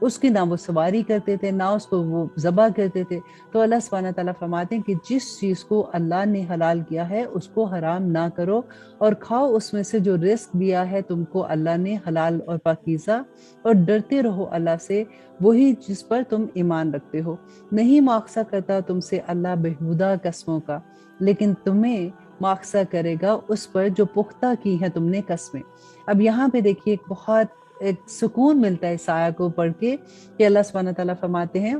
اس کی نہ وہ سواری کرتے تھے، نہ اس کو وہ ذبح کرتے تھے۔ تو اللہ سبحانہ تعالیٰ فرماتے ہیں کہ جس چیز کو اللہ نے حلال کیا ہے اس کو حرام نہ کرو، اور کھاؤ اس میں سے جو رزق دیا ہے تم کو اللہ نے حلال اور پاکیزہ، اور ڈرتے رہو اللہ سے، وہی جس پر تم ایمان رکھتے ہو۔ نہیں مواخذہ کرتا تم سے اللہ بےہودہ قسموں کا، لیکن تمہیں مواخذہ کرے گا اس پر جو پختہ کی ہیں تم نے قسمیں۔ اب یہاں پہ دیکھیے ایک بہت ایک سکون ملتا ہے اس آیہ کو پڑھ کے، کہ اللہ سبحانہ تعالیٰ فرماتے ہیں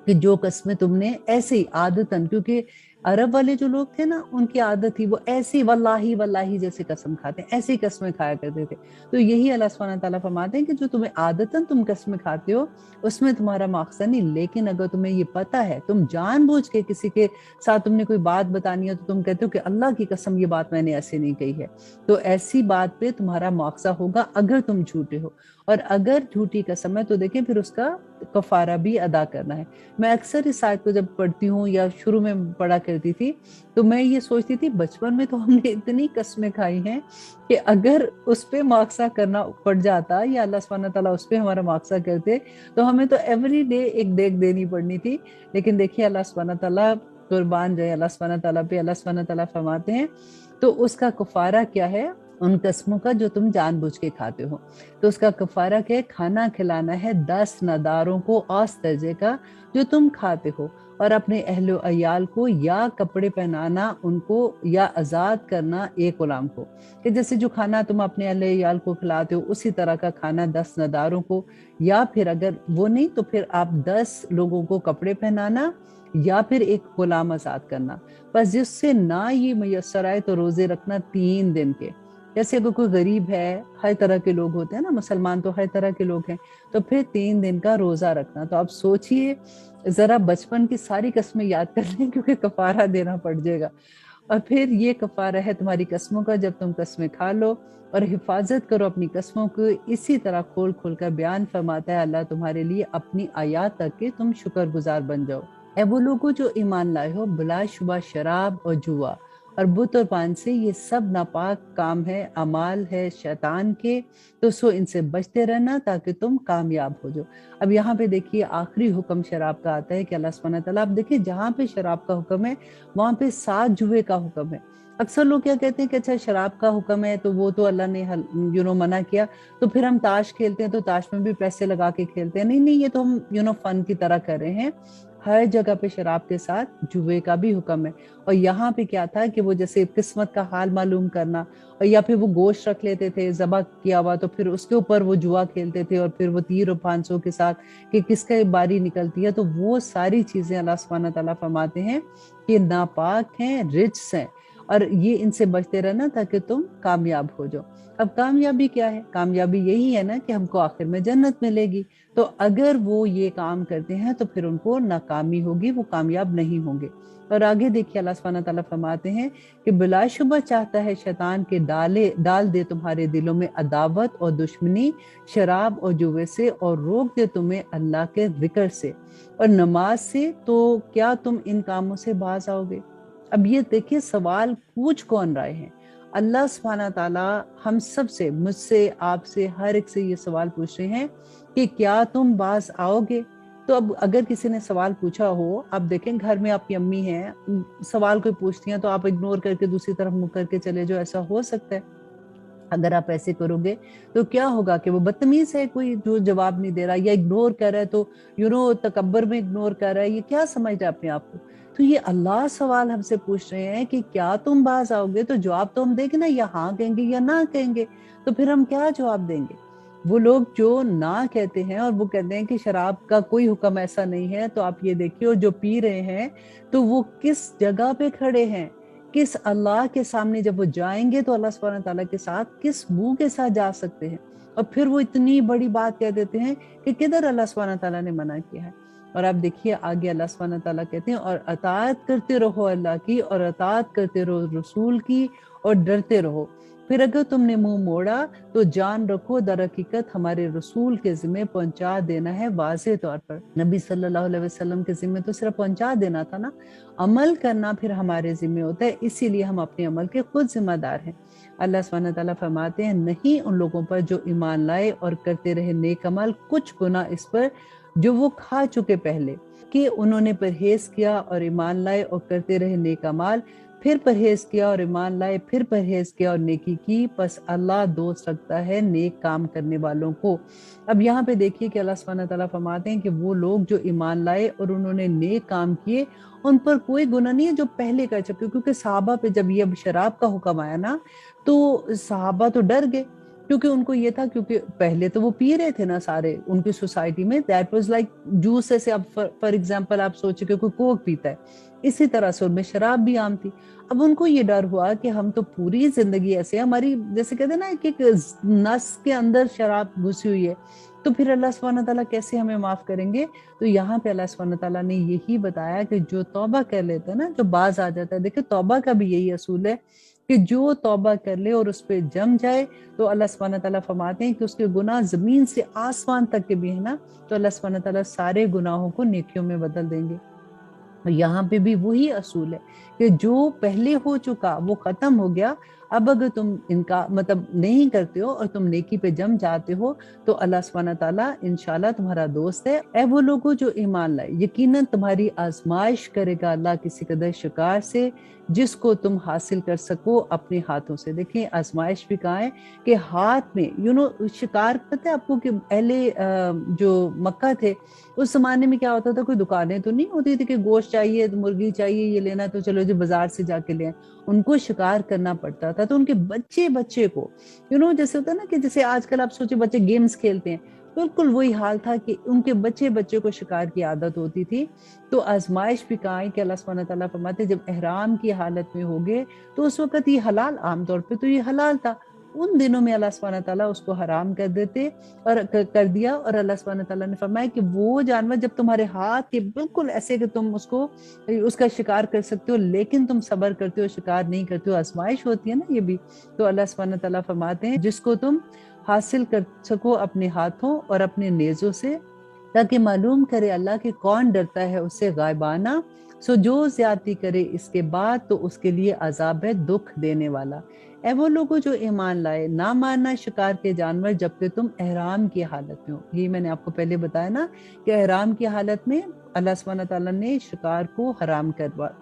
کہ جو قسمیں تم نے ایسے ہی عادتاً، کیونکہ عرب والے جو لوگ تھے نا ان کی عادت تھی وہ ایسے ہی واللہ واللہ جیسے قسم کھاتے ہیں، ایسی قسمیں کھایا کرتے تھے۔ تو یہی اللہ سبحانہ تعالیٰ فرماتے ہیں کہ جو تمہیں عادتاً تم قسمیں کھاتے ہو اس میں تمہارا مواخذہ نہیں، لیکن اگر تمہیں یہ پتہ ہے، تم جان بوجھ کے کسی کے ساتھ تم نے کوئی بات بتانی ہے تو تم کہتے ہو کہ اللہ کی قسم یہ بات میں نے ایسے نہیں کہی ہے، تو ایسی بات پہ تمہارا مواخذہ ہوگا اگر تم جھوٹے ہو۔ اور اگر جھوٹی قسم ہے تو دیکھیں پھر اس کا کفارہ بھی ادا کرنا ہے۔ میں اکثر اس آیت کو جب پڑھتی ہوں یا شروع میں پڑھا کرتی تھی تو میں یہ سوچتی تھی بچپن میں تو ہم نے اتنی قسمیں کھائی ہیں کہ اگر اس پہ مواخذہ کرنا پڑ جاتا یا اللہ سبحانہ تعالیٰ اس پہ ہمارا مواخذہ کرتے تو ہمیں تو ایوری ڈے ایک دیکھ دینی پڑنی تھی۔ لیکن دیکھیے اللہ سبحانہ تعالیٰ قربان جائے اللہ سبحانہ تعالیٰ پہ، اللہ سبحانہ تعالیٰ فرماتے ہیں تو اس کا کفارہ کیا ہے ان قسموں کا جو تم جان بوجھ کے کھاتے ہو۔ تو اس کا کفارہ کیا ہے؟ کھانا کھلانا ہے 10 ناداروں کو اوس درجے کا جو تم کھاتے ہو، اور اپنے اہل و عیال کو یا کپڑے پہنانا ان کو یا آزاد کرنا ایک غلام کو، کہ جیسے جو کھانا تم اپنے اہل و عیال کو کھلاتے ہو اسی طرح کا کھانا 10 ناداروں کو، یا پھر اگر وہ نہیں تو پھر آپ 10 لوگوں کو کپڑے پہنانا یا پھر ایک غلام آزاد کرنا۔ بس جس سے نہ یہ میسر آئے تو روزے رکھنا 3 دن کے۔ جیسے اگر کوئی غریب ہے، ہر طرح کے لوگ ہوتے ہیں نا، مسلمان تو ہر طرح کے لوگ ہیں، تو پھر 3 دن کا روزہ رکھنا۔ تو آپ سوچئے ذرا بچپن کی ساری قسمیں یاد کر لیں کیونکہ کفارہ دینا پڑ جائے گا۔ اور پھر یہ کفارہ ہے تمہاری قسموں کا جب تم قسمیں کھا لو، اور حفاظت کرو اپنی قسموں کو، اسی طرح کھول کھول کر بیان فرماتا ہے اللہ تمہارے لیے اپنی آیات تک کہ تم شکر گزار بن جاؤ۔ اے وہ لوگوں جو ایمان لائے ہو، بلا شبہ شراب اور جوا اور بت اور پان سے یہ سب ناپاک کام ہے، اعمال ہے شیطان کے، تو سو ان سے بچتے رہنا تاکہ تم کامیاب ہو جاؤ۔ اب یہاں پہ دیکھیے آخری حکم شراب کا آتا ہے کہ اللہ سبحانہ تعالیٰ، آپ دیکھیں جہاں پہ شراب کا حکم ہے وہاں پہ 7 جوے کا حکم ہے۔ اکثر لوگ کیا کہتے ہیں کہ اچھا شراب کا حکم ہے تو وہ تو اللہ نے منع کیا، تو پھر ہم تاش کھیلتے ہیں تو تاش میں بھی پیسے لگا کے کھیلتے ہیں۔ نہیں نہیں، یہ تو ہم فن کی طرح کر رہے ہیں۔ ہر جگہ پہ شراب کے ساتھ جوے کا بھی حکم ہے۔ اور یہاں پہ کیا تھا کہ وہ جیسے قسمت کا حال معلوم کرنا، اور یا پھر وہ گوشت رکھ لیتے تھے ذبح کیا ہوا تو پھر اس کے اوپر وہ جوا کھیلتے تھے، اور پھر وہ تیر و پھانسوں کے ساتھ کہ کس کا باری نکلتی ہے۔ تو وہ ساری چیزیں اللہ سبحانہ تعالیٰ فرماتے ہیں کہ ناپاک ہیں، رجس ہیں، اور یہ ان سے بچتے رہنا تاکہ تم کامیاب ہو جاؤ۔ اب کامیابی کیا ہے؟ کامیابی یہی ہے نا کہ ہم کو آخر میں جنت ملے گی۔ تو اگر وہ یہ کام کرتے ہیں تو پھر ان کو ناکامی ہوگی، وہ کامیاب نہیں ہوں گے۔ اور آگے دیکھیے اللہ سبحانہ تعالیٰ فرماتے ہیں کہ بلا شبہ چاہتا ہے شیطان کے ڈال دے تمہارے دلوں میں عداوت اور دشمنی شراب اور جوے سے، اور روک دے تمہیں اللہ کے ذکر سے اور نماز سے، تو کیا تم ان کاموں سے باز آؤ گے؟ اب یہ دیکھیے سوال پوچھ کون رہے ہیں؟ اللہ سبحانہ تعالیٰ ہم سب سے، مجھ سے، آپ سے، ہر ایک سے یہ سوال پوچھ رہے ہیں کہ کیا تم باز آؤ گے؟ تو اب اگر کسی نے سوال پوچھا ہو، آپ دیکھیں گھر میں آپ کی امی ہیں، سوال کوئی پوچھتی ہیں تو آپ اگنور کر کے دوسری طرف منہ کر کے چلے جو، ایسا ہو سکتا ہے؟ اگر آپ ایسے کرو گے تو کیا ہوگا کہ وہ بدتمیز ہے کوئی جو جواب نہیں دے رہا یا اگنور کر رہا ہے، تو تکبر میں اگنور کر رہا ہے، یہ کیا سمجھ رہا ہے اپنے آپ کو؟ تو یہ اللہ سوال ہم سے پوچھ رہے ہیں کہ کیا تم باز آؤ گے؟ تو جواب تو ہم دیں گے نا، یا ہاں کہیں گے یا نہ کہیں گے، تو پھر ہم کیا جواب دیں گے؟ وہ لوگ جو نہ کہتے ہیں اور وہ کہتے ہیں کہ شراب کا کوئی حکم ایسا نہیں ہے، تو آپ یہ دیکھیے، اور جو پی رہے ہیں تو وہ کس جگہ پہ کھڑے ہیں، کس اللہ کے سامنے جب وہ جائیں گے تو اللہ سبحانہ تعالیٰ کے ساتھ کس منہ کے ساتھ جا سکتے ہیں؟ اور پھر وہ اتنی بڑی بات کہہ دیتے ہیں کہ کدھر اللہ سبحانہ تعالیٰ نے منع کیا ہے۔ اور آپ دیکھیے آگے اللہ سبحانہ تعالیٰ کہتے ہیں اور اطاعت کرتے رہو اللہ کی، اور اطاعت کرتے رہو رسول کی، اور ڈرتے رہو۔ پھر اگر تم نے منہ موڑا تو جان رکھو در حقیقت ہمارے رسول کے ذمہ پہنچا دینا ہے واضح طور پر. نبی صلی اللہ علیہ وسلم کے ذمہ تو صرف پہنچا دینا تھا نا، عمل کرنا پھر ہمارے ذمہ ہوتا ہے، اسی لیے ہم اپنے عمل کے خود ذمہ دار ہیں. اللہ سبحانہ تعالیٰ فرماتے ہیں نہیں ان لوگوں پر جو ایمان لائے اور کرتے رہے نیک عمل کچھ گناہ اس پر جو وہ کھا چکے پہلے، کہ انہوں نے پرہیز کیا اور ایمان لائے اور کرتے رہے نیک اعمال، پھر پرہیز کیا اور ایمان لائے، پھر پرہیز کیا اور نیکی کی، پس اللہ دوست رکھتا ہے نیک کام کرنے والوں کو. اب یہاں پہ دیکھیے کہ اللہ سبحانہ تعالیٰ فرماتے ہیں کہ وہ لوگ جو ایمان لائے اور انہوں نے نیک کام کیے ان پر کوئی گناہ نہیں ہے جو پہلے کر چکے. کیونکہ صحابہ پہ جب یہ شراب کا حکم آیا نا تو صحابہ تو ڈر گئے، کیونکہ ان کو یہ تھا، کیونکہ پہلے تو وہ پی رہے تھے نا سارے ان کی سوسائٹی میں، دیٹ واز لائک جوس. ایسے اب فار ایگزامپل آپ سوچے کہ کوئی کوک پیتا ہے، اسی طرح سے ان میں شراب بھی عام تھی. اب ان کو یہ ڈر ہوا کہ ہم تو پوری زندگی ایسے ہماری جیسے کہتے ہیں نا کہ ایک نس کے اندر شراب گھسی ہوئی ہے، تو پھر اللہ سبحانہ تعالیٰ کیسے ہمیں معاف کریں گے. تو یہاں پہ اللہ سبحانہ تعالیٰ نے یہی بتایا کہ جو توبہ کر لیتا ہے نا، جو باز آ جاتا ہے. دیکھیں توبہ کا بھی یہی اصول ہے کہ جو توبہ کر لے اور اس پہ جم جائے تو اللہ سبحانہ تعالیٰ فرماتے ہیں کہ اس کے گناہ زمین سے آسمان تک کے بھی ہے نا، تو اللہ سبحانہ تعالیٰ سارے گناہوں کو نیکیوں میں بدل دیں گے. یہاں پہ بھی وہی اصول ہے کہ جو پہلے ہو چکا وہ ختم ہو گیا. اب اگر تم ان کا مطلب نہیں کرتے ہو اور تم نیکی پہ جم جاتے ہو تو اللہ سبحانہ تعالیٰ انشاءاللہ تمہارا دوست ہے. اے وہ لوگوں جو ایمان لائے، یقیناً تمہاری آزمائش کرے گا اللہ کسی قدر شکار سے جس کو تم حاصل کر سکو اپنے ہاتھوں سے. دیکھیں آزمائش بھی کہا ہے کہ ہاتھ میں شکار پتہ ہے آپ کو کہ اہل جو مکہ تھے اس زمانے میں کیا ہوتا تھا، کوئی دکانیں تو نہیں ہوتی تھی کہ گوشت چاہیے مرغی چاہیے یہ لینا تو چلو جی بازار سے جا کے لیں. ان کو شکار کرنا پڑتا تھا. تو ان کے بچے کو جیسے ہوتا ہے نا کہ جیسے آج کل آپ سوچے بچے گیمز کھیلتے ہیں، بالکل وہی حال تھا کہ ان کے بچے کو شکار کی عادت ہوتی تھی. تو آزمائش بھی کہا ہے کہ اللہ سبحانہ تعالیٰ فرماتے جب احرام کی حالت میں ہوگے تو اس وقت یہ حلال، عام طور پہ تو یہ حلال تھا، ان دنوں میں اللہ سبحانہ تعالیٰ اس کو حرام کر دیتے اور کر دیا. اور اللہ سبحانہ تعالیٰ نے فرمایا کہ وہ جانور جب تمہارے ہاتھ کے بالکل ایسے کہ تم اس کا شکار کر سکتے ہو لیکن تم صبر کرتے ہو، شکار نہیں کرتے ہو، آزمائش ہوتی ہے نا یہ بھی. تو اللہ سبحانہ تعالیٰ فرماتے ہیں جس کو تم حاصل کر سکو اپنے ہاتھوں اور اپنے نیزوں سے، تاکہ معلوم کرے اللہ کہ کون ڈرتا ہے اس سے غائبانہ. سو جو زیادتی کرے اس کے بعد تو اس کے لیے عذاب ہے دکھ دینے والا. اے وہ لوگوں جو ایمان لائے، نہ مارنا شکار کے جانور جبکہ تم احرام کی حالت میں ہو. یہ میں نے آپ کو پہلے بتایا نا کہ احرام کی حالت میں اللہ سبحانہ تعالیٰ نے شکار کو حرام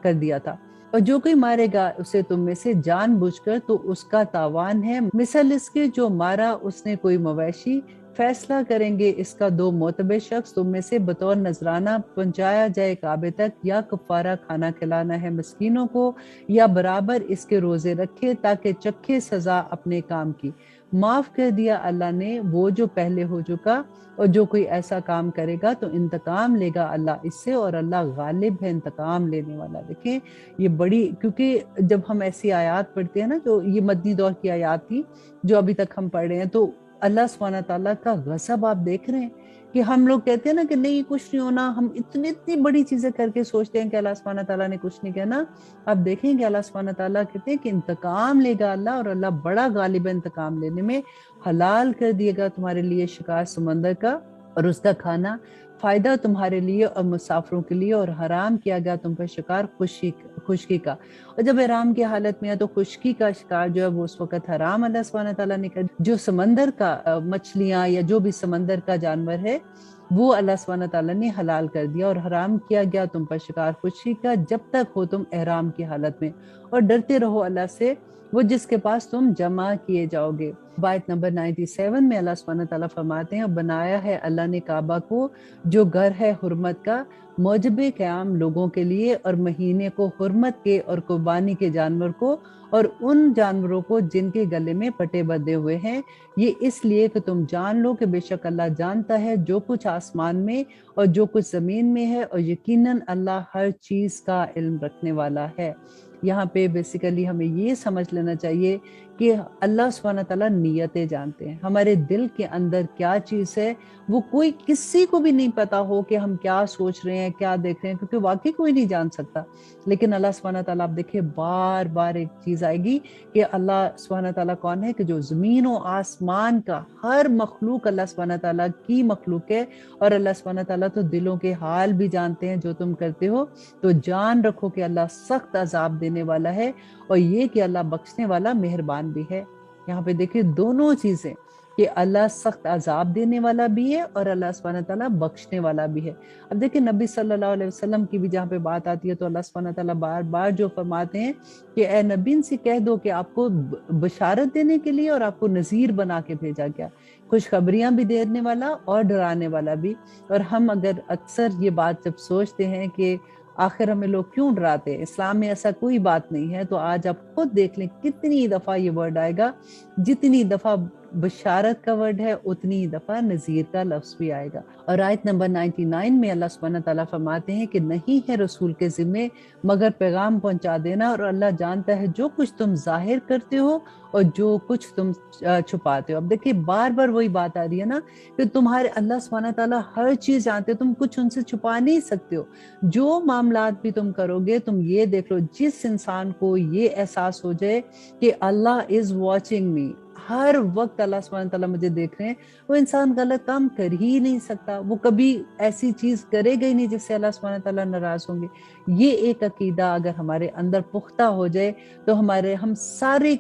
کر دیا تھا. اور جو کوئی مارے گا اسے تم میں سے جان بوجھ کر تو اس کا تاوان ہے مثل اس کے جو مارا اس نے کوئی مویشی. فیصلہ کریں گے اس کا دو معتبر شخص، تم میں سے بطور نذرانہ پہنچایا جائے کعبے تک، یا کفارہ کھانا کھلانا ہے مسکینوں کو، یا برابر اس کے روزے رکھے تاکہ چکھے سزا اپنے کام کی. معاف کر دیا اللہ نے وہ جو پہلے ہو چکا، اور جو کوئی ایسا کام کرے گا تو انتقام لے گا اللہ اس سے، اور اللہ غالب ہے انتقام لینے والا. دیکھیں یہ بڑی، کیونکہ جب ہم ایسی آیات پڑھتے ہیں نا جو یہ مدنی دور کی آیات تھی جو ابھی تک ہم پڑھ رہے ہیں، تو اللہ سبحانہ تعالیٰ کا غضب آپ دیکھ رہے ہیں کہ ہم لوگ کہتے ہیں نا کہ نہیں کچھ نہیں ہونا، ہم اتنی بڑی چیزیں کر کے سوچتے ہیں کہ اللہ سبحانہ تعالیٰ نے کچھ نہیں کہنا. آپ دیکھیں کہ اللہ سبحانہ تعالیٰ کہتے ہیں کہ انتقام لے گا اللہ، اور اللہ بڑا غالب ہے انتقام لینے میں. حلال کر دیے گا تمہارے لیے شکار سمندر کا اور اس کا کھانا فائدہ تمہارے لیے اور مسافروں کے لیے، اور حرام کیا گیا تم پر شکار خشکی کا. اور جب احرام کی حالت میں ہے تو خشکی کا شکار جو ہے وہ اس وقت حرام اللہ سبحانہ تعالیٰ نے کر. جو سمندر کا مچھلیاں یا جو بھی سمندر کا جانور ہے وہ اللہ سبحانہ تعالیٰ نے حلال کر دیا، اور حرام کیا گیا تم پر شکار خشکی کا جب تک ہو تم احرام کی حالت میں، اور ڈرتے رہو اللہ سے وہ جس کے پاس تم جمع کیے جاؤ گے. آیت نمبر 97 میں اللہ سبحانہ تعالیٰ فرماتے ہیں اور بنایا ہے اللہ نے کعبہ کو جو گھر ہے حرمت کا، موجب قیام لوگوں کے لیے، اور مہینے کو حرمت کے، اور قربانی کے جانور کو، اور ان جانوروں کو جن کے گلے میں پٹے بندھے ہوئے ہیں، یہ اس لیے کہ تم جان لو کہ بے شک اللہ جانتا ہے جو کچھ آسمان میں اور جو کچھ زمین میں ہے، اور یقیناً اللہ ہر چیز کا علم رکھنے والا ہے. یہاں پہ بیسیکلی ہمیں یہ سمجھ لینا چاہیے کہ اللہ سبحانہ تعالیٰ نیتیں جانتے ہیں، ہمارے دل کے اندر کیا چیز ہے وہ کوئی کسی کو بھی نہیں پتا ہو کہ ہم کیا سوچ رہے ہیں کیا دیکھ رہے ہیں، کیونکہ واقعی کوئی نہیں جان سکتا. لیکن اللہ سبحانہ تعالیٰ آپ دیکھیں بار بار ایک چیز آئے گی کہ اللہ سبحانہ تعالیٰ کون ہے، کہ جو زمین و آسمان کا ہر مخلوق اللہ سبحانہ تعالیٰ کی مخلوق ہے، اور اللہ سبحانہ تعالیٰ تو دلوں کے حال بھی جانتے ہیں جو تم کرتے ہو. تو جان رکھو کہ اللہ سخت عذاب دینے والا ہے، اور یہ کہ اللہ بخشنے والا مہربان بھی ہے. یہاں پہ دیکھیں دونوں چیزیں، کہ اللہ سخت عذاب دینے والا بھی ہے اور اللہ سبحانہ تعالیٰ بخشنے والا بھی ہے. اب دیکھیں نبی صلی اللہ علیہ وسلم کی بھی جہاں پہ بات آتی ہے تو اللہ سبحانہ تعالیٰ بار بار جو فرماتے ہیں کہ اے نبی ان سے کہہ دو کہ آپ کو بشارت دینے کے لیے اور آپ کو نذیر بنا کے بھیجا گیا، خوشخبریاں بھی دینے والا اور ڈرانے والا بھی. اور ہم اگر اکثر یہ بات جب سوچتے ہیں کہ آخر ہمیں لوگ کیوں ڈراتے ہیں، اسلام میں ایسا کوئی بات نہیں ہے، تو آج آپ خود دیکھ لیں کتنی دفعہ یہ ورڈ آئے گا، جتنی دفعہ بشارت کا ورڈ ہے اتنی ہی دفعہ نذیر کا لفظ بھی آئے گا. اور آیت نمبر 99 میں اللہ سبحانہ تعالیٰ فرماتے ہیں کہ نہیں ہے رسول کے ذمے مگر پیغام پہنچا دینا، اور اللہ جانتا ہے جو کچھ تم ظاہر کرتے ہو اور جو کچھ تم چھپاتے ہو. اب دیکھیں بار بار وہی بات آ رہی ہے نا کہ تمہارے اللہ سبحانہ تعالیٰ ہر چیز جانتے ہو، تم کچھ ان سے چھپا نہیں سکتے ہو. جو معاملات بھی تم کرو گے تم یہ دیکھ لو، جس انسان کو یہ احساس ہو جائے کہ اللہ از واچنگ می، ہر وقت اللہ سبحانہ تعالیٰ مجھے دیکھ رہے ہیں، وہ انسان غلط کام کر ہی نہیں سکتا، وہ کبھی ایسی چیز کرے گا ہی نہیں جس سے اللہ سبحانہ تعالیٰ ناراض ہوں گے. یہ ایک عقیدہ اگر ہمارے اندر پختہ ہو جائے تو ہم سارے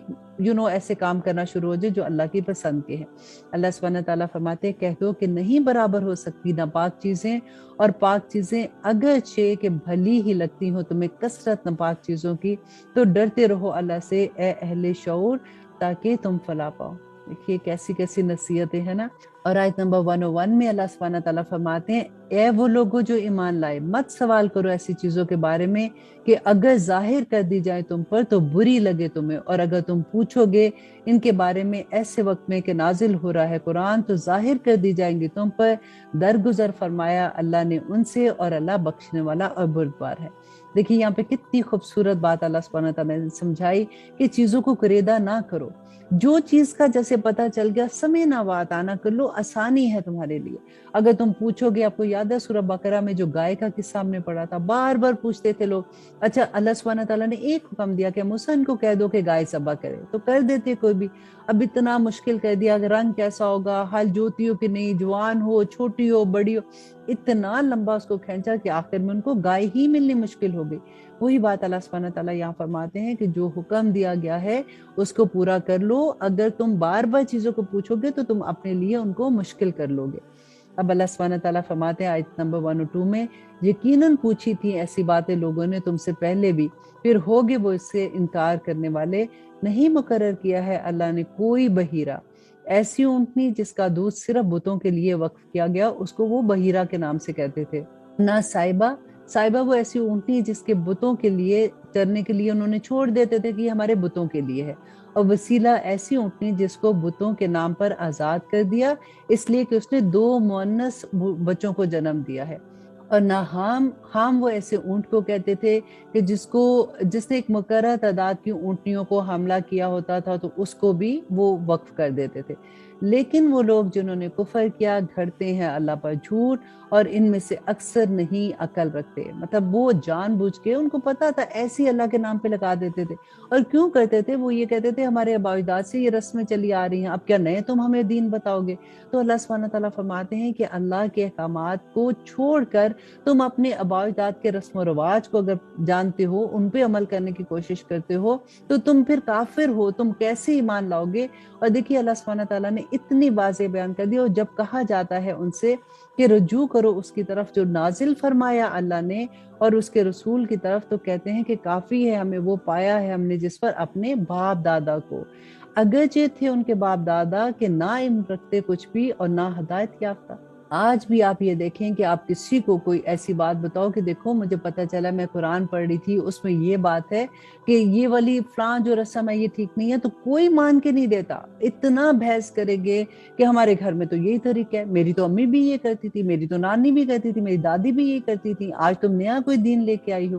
ایسے کام کرنا شروع ہو جائے جو اللہ کی پسند کے ہیں. اللہ سبحانہ تعالیٰ فرماتے ہیں کہہ دو کہ نہیں برابر ہو سکتی ناپاک چیزیں اور پاک چیزیں، اگرچہ کہ بھلی ہی لگتی ہوں تمہیں کثرت ناپاک چیزوں کی، تو ڈرتے رہو اللہ سے اے اہل شعور تاکہ تم فلاح پاؤ. دیکھیے کیسی کیسی نصیحتیں ہیں نا. اور آیت نمبر 101 میں اللہ سبحانہ تعالیٰ فرماتے ہیں اے وہ لوگوں جو ایمان لائے، مت سوال کرو ایسی چیزوں کے بارے میں کہ اگر ظاہر کر دی جائے تم پر تو بری لگے تمہیں، اور اگر تم پوچھو گے ان کے بارے میں ایسے وقت میں کہ نازل ہو رہا ہے قرآن تو ظاہر کر دی جائیں گی تم پر. درگزر فرمایا اللہ نے ان سے، اور اللہ بخشنے والا اور بردبار ہے. دیکھیے یہاں پہ کتنی خوبصورت بات اللہ سبحانہ تعالیٰ نے سمجھائی کہ چیزوں کو کریدہ نہ کرو. جو چیز کا جیسے پتہ چل گیا سمے نہ وات آنا کر لو، آسانی ہے تمہارے لیے. اگر تم پوچھو گے، آپ کو یاد ہے سورہ بقرہ میں جو گائے کا قصہ ہم نے پڑھا تھا، بار بار پوچھتے تھے لوگ. اچھا اللہ سبحانہ تعالیٰ نے ایک حکم دیا کہ موسیٰ ان کو کہہ دو کہ گائے ذبح کرے، تو کر دیتے کوئی بھی. اب اتنا مشکل کر دیا کہ رنگ کیسا ہوگا، ہل جوتی ہو کہ نہیں، جوان ہو چھوٹی ہو بڑی ہو، اتنا لمبا اس کو کھینچا کہ آخر میں ان کو گائے ہی ملنی مشکل ہو گئی. وہی بات اللہ سبحانہ تعالیٰ یہاں فرماتے ہیں کہ جو حکم دیا گیا ہے اس کو پورا کر لو. اگر تم بار بار چیزوں کو پوچھو گے تو تم اپنے لیے ان کو مشکل کر لو گے. اب اللہ سبحانہ تعالیٰ فرماتے ہیں آیت نمبر 102 میں یقیناً پوچھی تھی ایسی باتیں لوگوں نے تم سے پہلے بھی، پھر ہوگے وہ اس سے انکار کرنے والے. نہیں مقرر کیا ہے اللہ نے کوئی بحیرہ، ایسی اونٹنی جس کا دودھ صرف بتوں کے لیے وقف کیا گیا، اس کو وہ بحیرہ کے نام سے کہتے تھے. نہ صائبہ وہ ایسی اونٹنی جس کے بتوں کے لیے چرنے کے لیے انہوں نے چھوڑ دیتے تھے کہ یہ ہمارے بتوں کے لیے ہے. اور وسیلہ ایسی اونٹنی جس کو بتوں کے نام پر آزاد کر دیا اس لیے کہ اس نے 2 مؤنث بچوں کو جنم دیا ہے. اور نہ حام وہ ایسے اونٹ کو کہتے تھے کہ جس نے ایک مقررہ تعداد کی اونٹنیوں کو حاملہ کیا ہوتا تھا تو اس کو بھی وہ وقف کر دیتے تھے. لیکن وہ لوگ جنہوں نے کفر کیا گھڑتے ہیں اللہ پر جھوٹ، اور ان میں سے اکثر نہیں عقل رکھتے. مطلب وہ جان بوجھ کے، ان کو پتا تھا ایسی اللہ کے نام پہ لگا دیتے تھے. اور کیوں کرتے تھے؟ وہ یہ کہتے تھے ہمارے آباء و اجداد سے یہ رسمیں چلی آ رہی ہیں، اب کیا نئے تم ہمیں دین بتاؤ گے؟ تو اللہ سبحانہ تعالیٰ فرماتے ہیں کہ اللہ کے احکامات کو چھوڑ کر تم اپنے آباء و اجداد کے رسم و رواج کو اگر جانتے ہو، ان پہ عمل کرنے کی کوشش کرتے ہو تو تم پھر کافر ہو. تم کیسے ایمان لاؤ گے؟ اور دیکھیے اللہ سبحانہ تعالیٰ نے اتنی واضح بیان کر دیا. اور جب کہا جاتا ہے ان سے کہ رجوع کرو اس کی طرف جو نازل فرمایا اللہ نے اور اس کے رسول کی طرف، تو کہتے ہیں کہ کافی ہے ہمیں وہ پایا ہے ہم نے جس پر اپنے باپ دادا کو، اگرچہ تھے ان کے باپ دادا کہ نہ علم رکھتے کچھ بھی اور نہ ہدایت یافتہ. آج بھی آپ یہ دیکھیں کہ آپ کسی کو کوئی ایسی بات بتاؤ کہ دیکھو مجھے پتا چلا میں قرآن پڑھ رہی تھی اس میں یہ بات ہے کہ یہ والی فلاں جو رسم ہے یہ ٹھیک نہیں ہے، تو کوئی مان کے نہیں دیتا. اتنا بحث کرے گے کہ ہمارے گھر میں تو یہی طریقہ ہے، میری تو امی بھی یہ کرتی تھی، میری تو نانی بھی کرتی تھی، میری دادی بھی یہ کرتی تھی، آج تم نیا کوئی دین لے کے آئی ہو.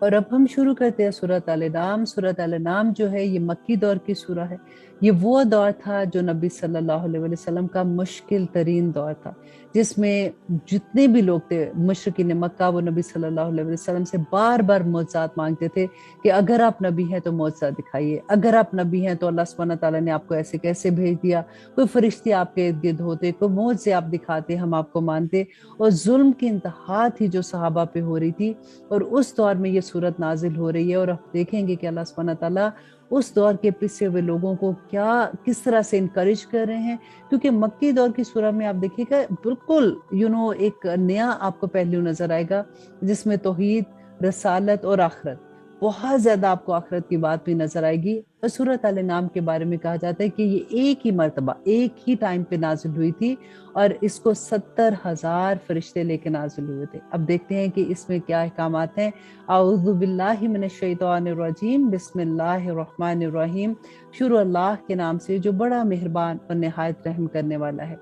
اور اب ہم شروع کرتے ہیں سورۃ الانعام۔ سورۃ الانعام جو ہے یہ مکی دور کی سورہ ہے۔ یہ وہ دور تھا جو نبی صلی اللہ علیہ وسلم کا مشکل ترین دور تھا، جس میں جتنے بھی لوگ تھے مشرکین مکہ، وہ نبی صلی اللہ علیہ وسلم سے بار بار معجزات مانگتے تھے کہ اگر آپ نبی ہیں تو معجزہ دکھائیے، اگر آپ نبی ہیں تو اللہ سبحانہ تعالیٰ نے آپ کو ایسے کیسے بھیج دیا، کوئی فرشتے آپ کے ارد گرد ہوتے، کوئی معجزے آپ دکھاتے، ہم آپ کو مانتے۔ اور ظلم کی انتہا تھی جو صحابہ پہ ہو رہی تھی، اور اس دور میں یہ صورت نازل ہو رہی ہے۔ اور آپ دیکھیں گے کہ اللہ سبحانہ تعالیٰ اس دور کے پسے ہوئے لوگوں کو کس طرح سے انکریج کر رہے ہیں، کیونکہ مکی دور کی سورہ میں آپ دیکھیے گا بالکل ایک نیا آپ کو پہلو نظر آئے گا، جس میں توحید، رسالت اور آخرت، بہت زیادہ آپ کو آخرت کی بات بھی نظر آئے گی۔ اور سورۃ الانعام کے بارے میں کہا جاتا ہے کہ یہ ایک ہی مرتبہ ایک ہی ٹائم پہ نازل ہوئی تھی، اور اس کو 70,000 فرشتے لے کے نازل ہوئے تھے۔ اب دیکھتے ہیں کہ اس میں کیا احکامات ہیں۔ اعوذ باللہ من الشیطان الرجیم، بسم اللہ الرحمن الرحیم۔ شروع اللہ کے نام سے جو بڑا مہربان اور نہایت رحم کرنے والا ہے۔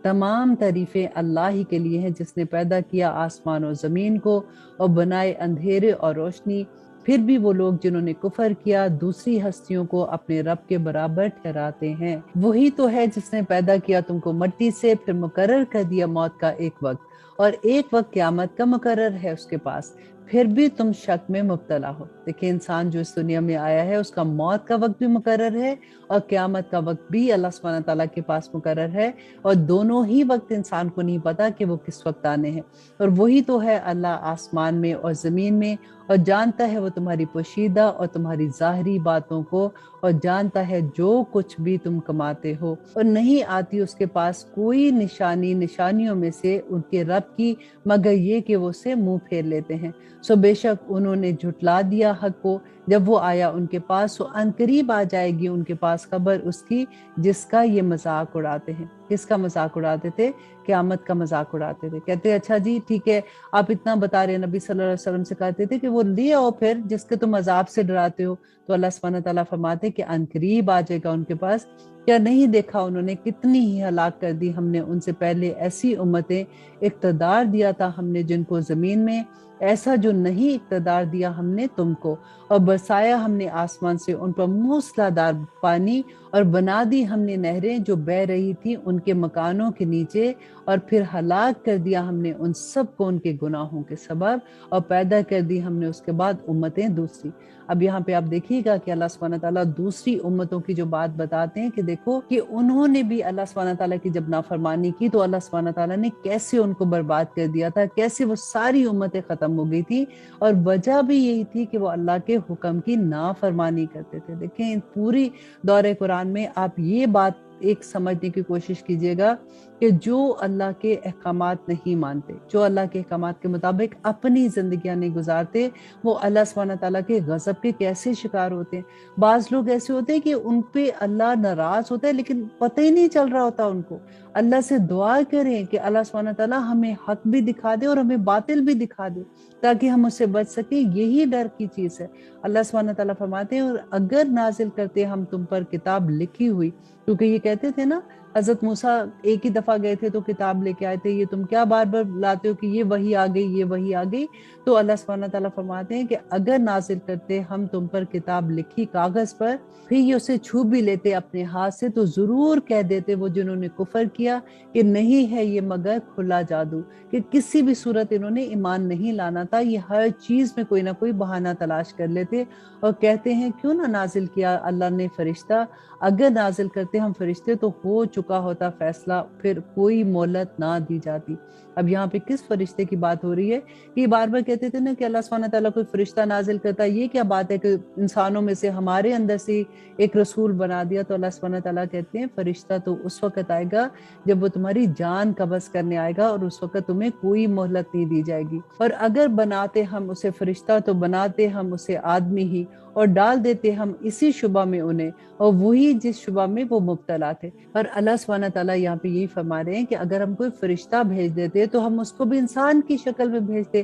تمام تعریفیں اللہ ہی کے لیے ہیں، جس نے پیدا کیا آسمان اور زمین کو اور بنائے اندھیرے اور روشنی۔ پھر بھی وہ لوگ جنہوں نے کفر کیا دوسری ہستیوں کو اپنے رب کے برابر ٹھہراتے ہیں۔ وہی تو ہے جس نے پیدا کیا تم کو مٹی سے، پھر مقرر کر دیا موت کا ایک وقت، اور ایک وقت قیامت کا مقرر ہے اس کے پاس، پھر بھی تم شک میں مبتلا ہو۔ دیکھیں انسان جو اس دنیا میں آیا ہے، اس کا موت کا وقت بھی مقرر ہے اور قیامت کا وقت بھی اللہ سبحانہ تعالیٰ کے پاس مقرر ہے، اور دونوں ہی وقت انسان کو نہیں پتا کہ وہ کس وقت آنے ہیں۔ اور وہی تو ہے اللہ آسمان میں اور زمین میں، اور جانتا ہے وہ تمہاری پوشیدہ اور تمہاری ظاہری باتوں کو، اور جانتا ہے جو کچھ بھی تم کماتے ہو۔ اور نہیں آتی اس کے پاس کوئی نشانی نشانیوں میں سے ان کے رب کی، مگر یہ کہ وہ اسے منہ پھیر لیتے ہیں۔ سو بے شک انہوں نے جھٹلا دیا حق کو جب وہ آیا ان کے پاس، سو عنقریب آ جائے گی ان کے پاس خبر اس کی جس کا یہ مذاق اڑاتے ہیں۔ کس کا مذاق اڑاتے تھے؟ قیامت کا مذاق اڑاتے تھے۔ کہتے اچھا جی ٹھیک ہے، آپ اتنا بتا رہے ہیں، نبی صلی اللہ علیہ وسلم سے کہتے تھے کہ وہ لے آؤ پھر جس کے تم عذاب سے ڈراتے ہو۔ تو اللہ سبحانہ تعالیٰ فرماتے کہ عنقریب آ جائے گا ان کے پاس۔ کیا نہیں دیکھا انہوں نے کتنی ہی ہلاک کر دی ہم نے ان سے پہلے ایسی امتیں، اقتدار دیا تھا ہم نے جن کو زمین میں، ایسا جو نہیں اقتدار دیا ہم نے تم کو، اور برسایا ہم نے آسمان سے ان پر موسلادھار پانی، اور بنا دی ہم نے نہریں جو بہہ رہی تھی ان کے مکانوں کے نیچے، اور پھر ہلاک کر دیا ہم نے ان سب کو ان کے گناہوں کے سبب، اور پیدا کر دی ہم نے اس کے بعد امتیں دوسری۔ اب یہاں پہ آپ دیکھیے گا کہ اللہ سبحانہ تعالیٰ دوسری امتوں کی جو بات بتاتے ہیں کہ دیکھو کہ انہوں نے بھی اللہ سبحانہ تعالیٰ کی جب نافرمانی کی تو اللہ سبحانہ تعالیٰ نے کیسے ان کو برباد کر دیا تھا، کیسے وہ ساری امتیں ختم ہو گئی تھی، اور وجہ بھی یہی تھی کہ وہ اللہ کے حکم کی نافرمانی کرتے تھے۔ دیکھیں پوری دور قرآن میں آپ یہ بات ایک سمجھنے کی کوشش کیجئے گا کہ جو اللہ کے احکامات نہیں مانتے، جو اللہ کے احکامات کے مطابق اپنی زندگیاں نہیں گزارتے، وہ اللہ سبحانہ تعالیٰ کے غضب کے کیسے شکار ہوتے ہیں۔ بعض لوگ ایسے ہوتے ہیں کہ ان پہ اللہ ناراض ہوتا ہے لیکن پتہ ہی نہیں چل رہا ہوتا ان کو۔ اللہ سے دعا کریں کہ اللہ سبحانہ تعالیٰ ہمیں حق بھی دکھا دے اور ہمیں باطل بھی دکھا دے تاکہ ہم اس سے بچ سکیں، یہی ڈر کی چیز ہے۔ اللہ سبحانہ تعالیٰ فرماتے ہیں اور اگر نازل کرتے ہم تم پر کتاب لکھی ہوئی، کیونکہ یہ کہتے تھے نا حضرت موسیٰ ایک ہی دفعہ گئے تھے تو کتاب لے کے آئے تھے، یہ تم کیا بار بار لاتے ہو کہ یہ وحی آ گئی، یہ وحی آ گئی؟ تو اللہ سبحانہ تعالیٰ فرماتے ہیں کہ اگر نازل کرتے ہم تم پر کتاب لکھی کاغذ پر، پھر یہ اسے چھو بھی لیتے اپنے ہاتھ سے، تو ضرور کہہ دیتے وہ جنہوں نے کفر کیا کہ نہیں ہے یہ مگر کھلا جادو، کہ کسی بھی صورت انہوں نے ایمان نہیں لانا تھا، یہ ہر چیز میں کوئی نہ کوئی بہانہ تلاش کر لیتے، اور کہتے ہیں کیوں نہ نازل کیا اللہ نے فرشتہ، اگر نازل کرتے ہم فرشتے تو ہو چکا ہوتا فیصلہ، پھر کوئی مہلت نہ دی جاتی۔ اب یہاں پہ کس فرشتے کی بات ہو رہی ہے؟ یہ بار بار کہتے تھے نا کہ اللہ سبحانہ تعالیٰ کوئی فرشتہ نازل کرتا ہے، یہ کیا بات ہے کہ انسانوں میں سے ہمارے اندر سے ایک رسول بنا دیا؟ تو اللہ سبحانہ تعالیٰ کہتے ہیں فرشتہ تو اس وقت آئے گا جب وہ تمہاری جان قبض کرنے آئے گا، اور اس وقت تمہیں کوئی مہلت نہیں دی جائے گی۔ اور اگر بناتے ہم اسے فرشتہ تو بناتے ہم اسے آدمی ہی، اور ڈال دیتے ہم اسی شبہ میں انہیں، اور وہی جس شبہ میں وہ مبتلا تھے۔ اور اللہ سبحانہ تعالیٰ یہاں پہ یہی فرما رہے ہیں کہ اگر ہم کوئی فرشتہ بھیج دیتے تو ہم اس کو بھی انسان کی شکل میں بھیجتے۔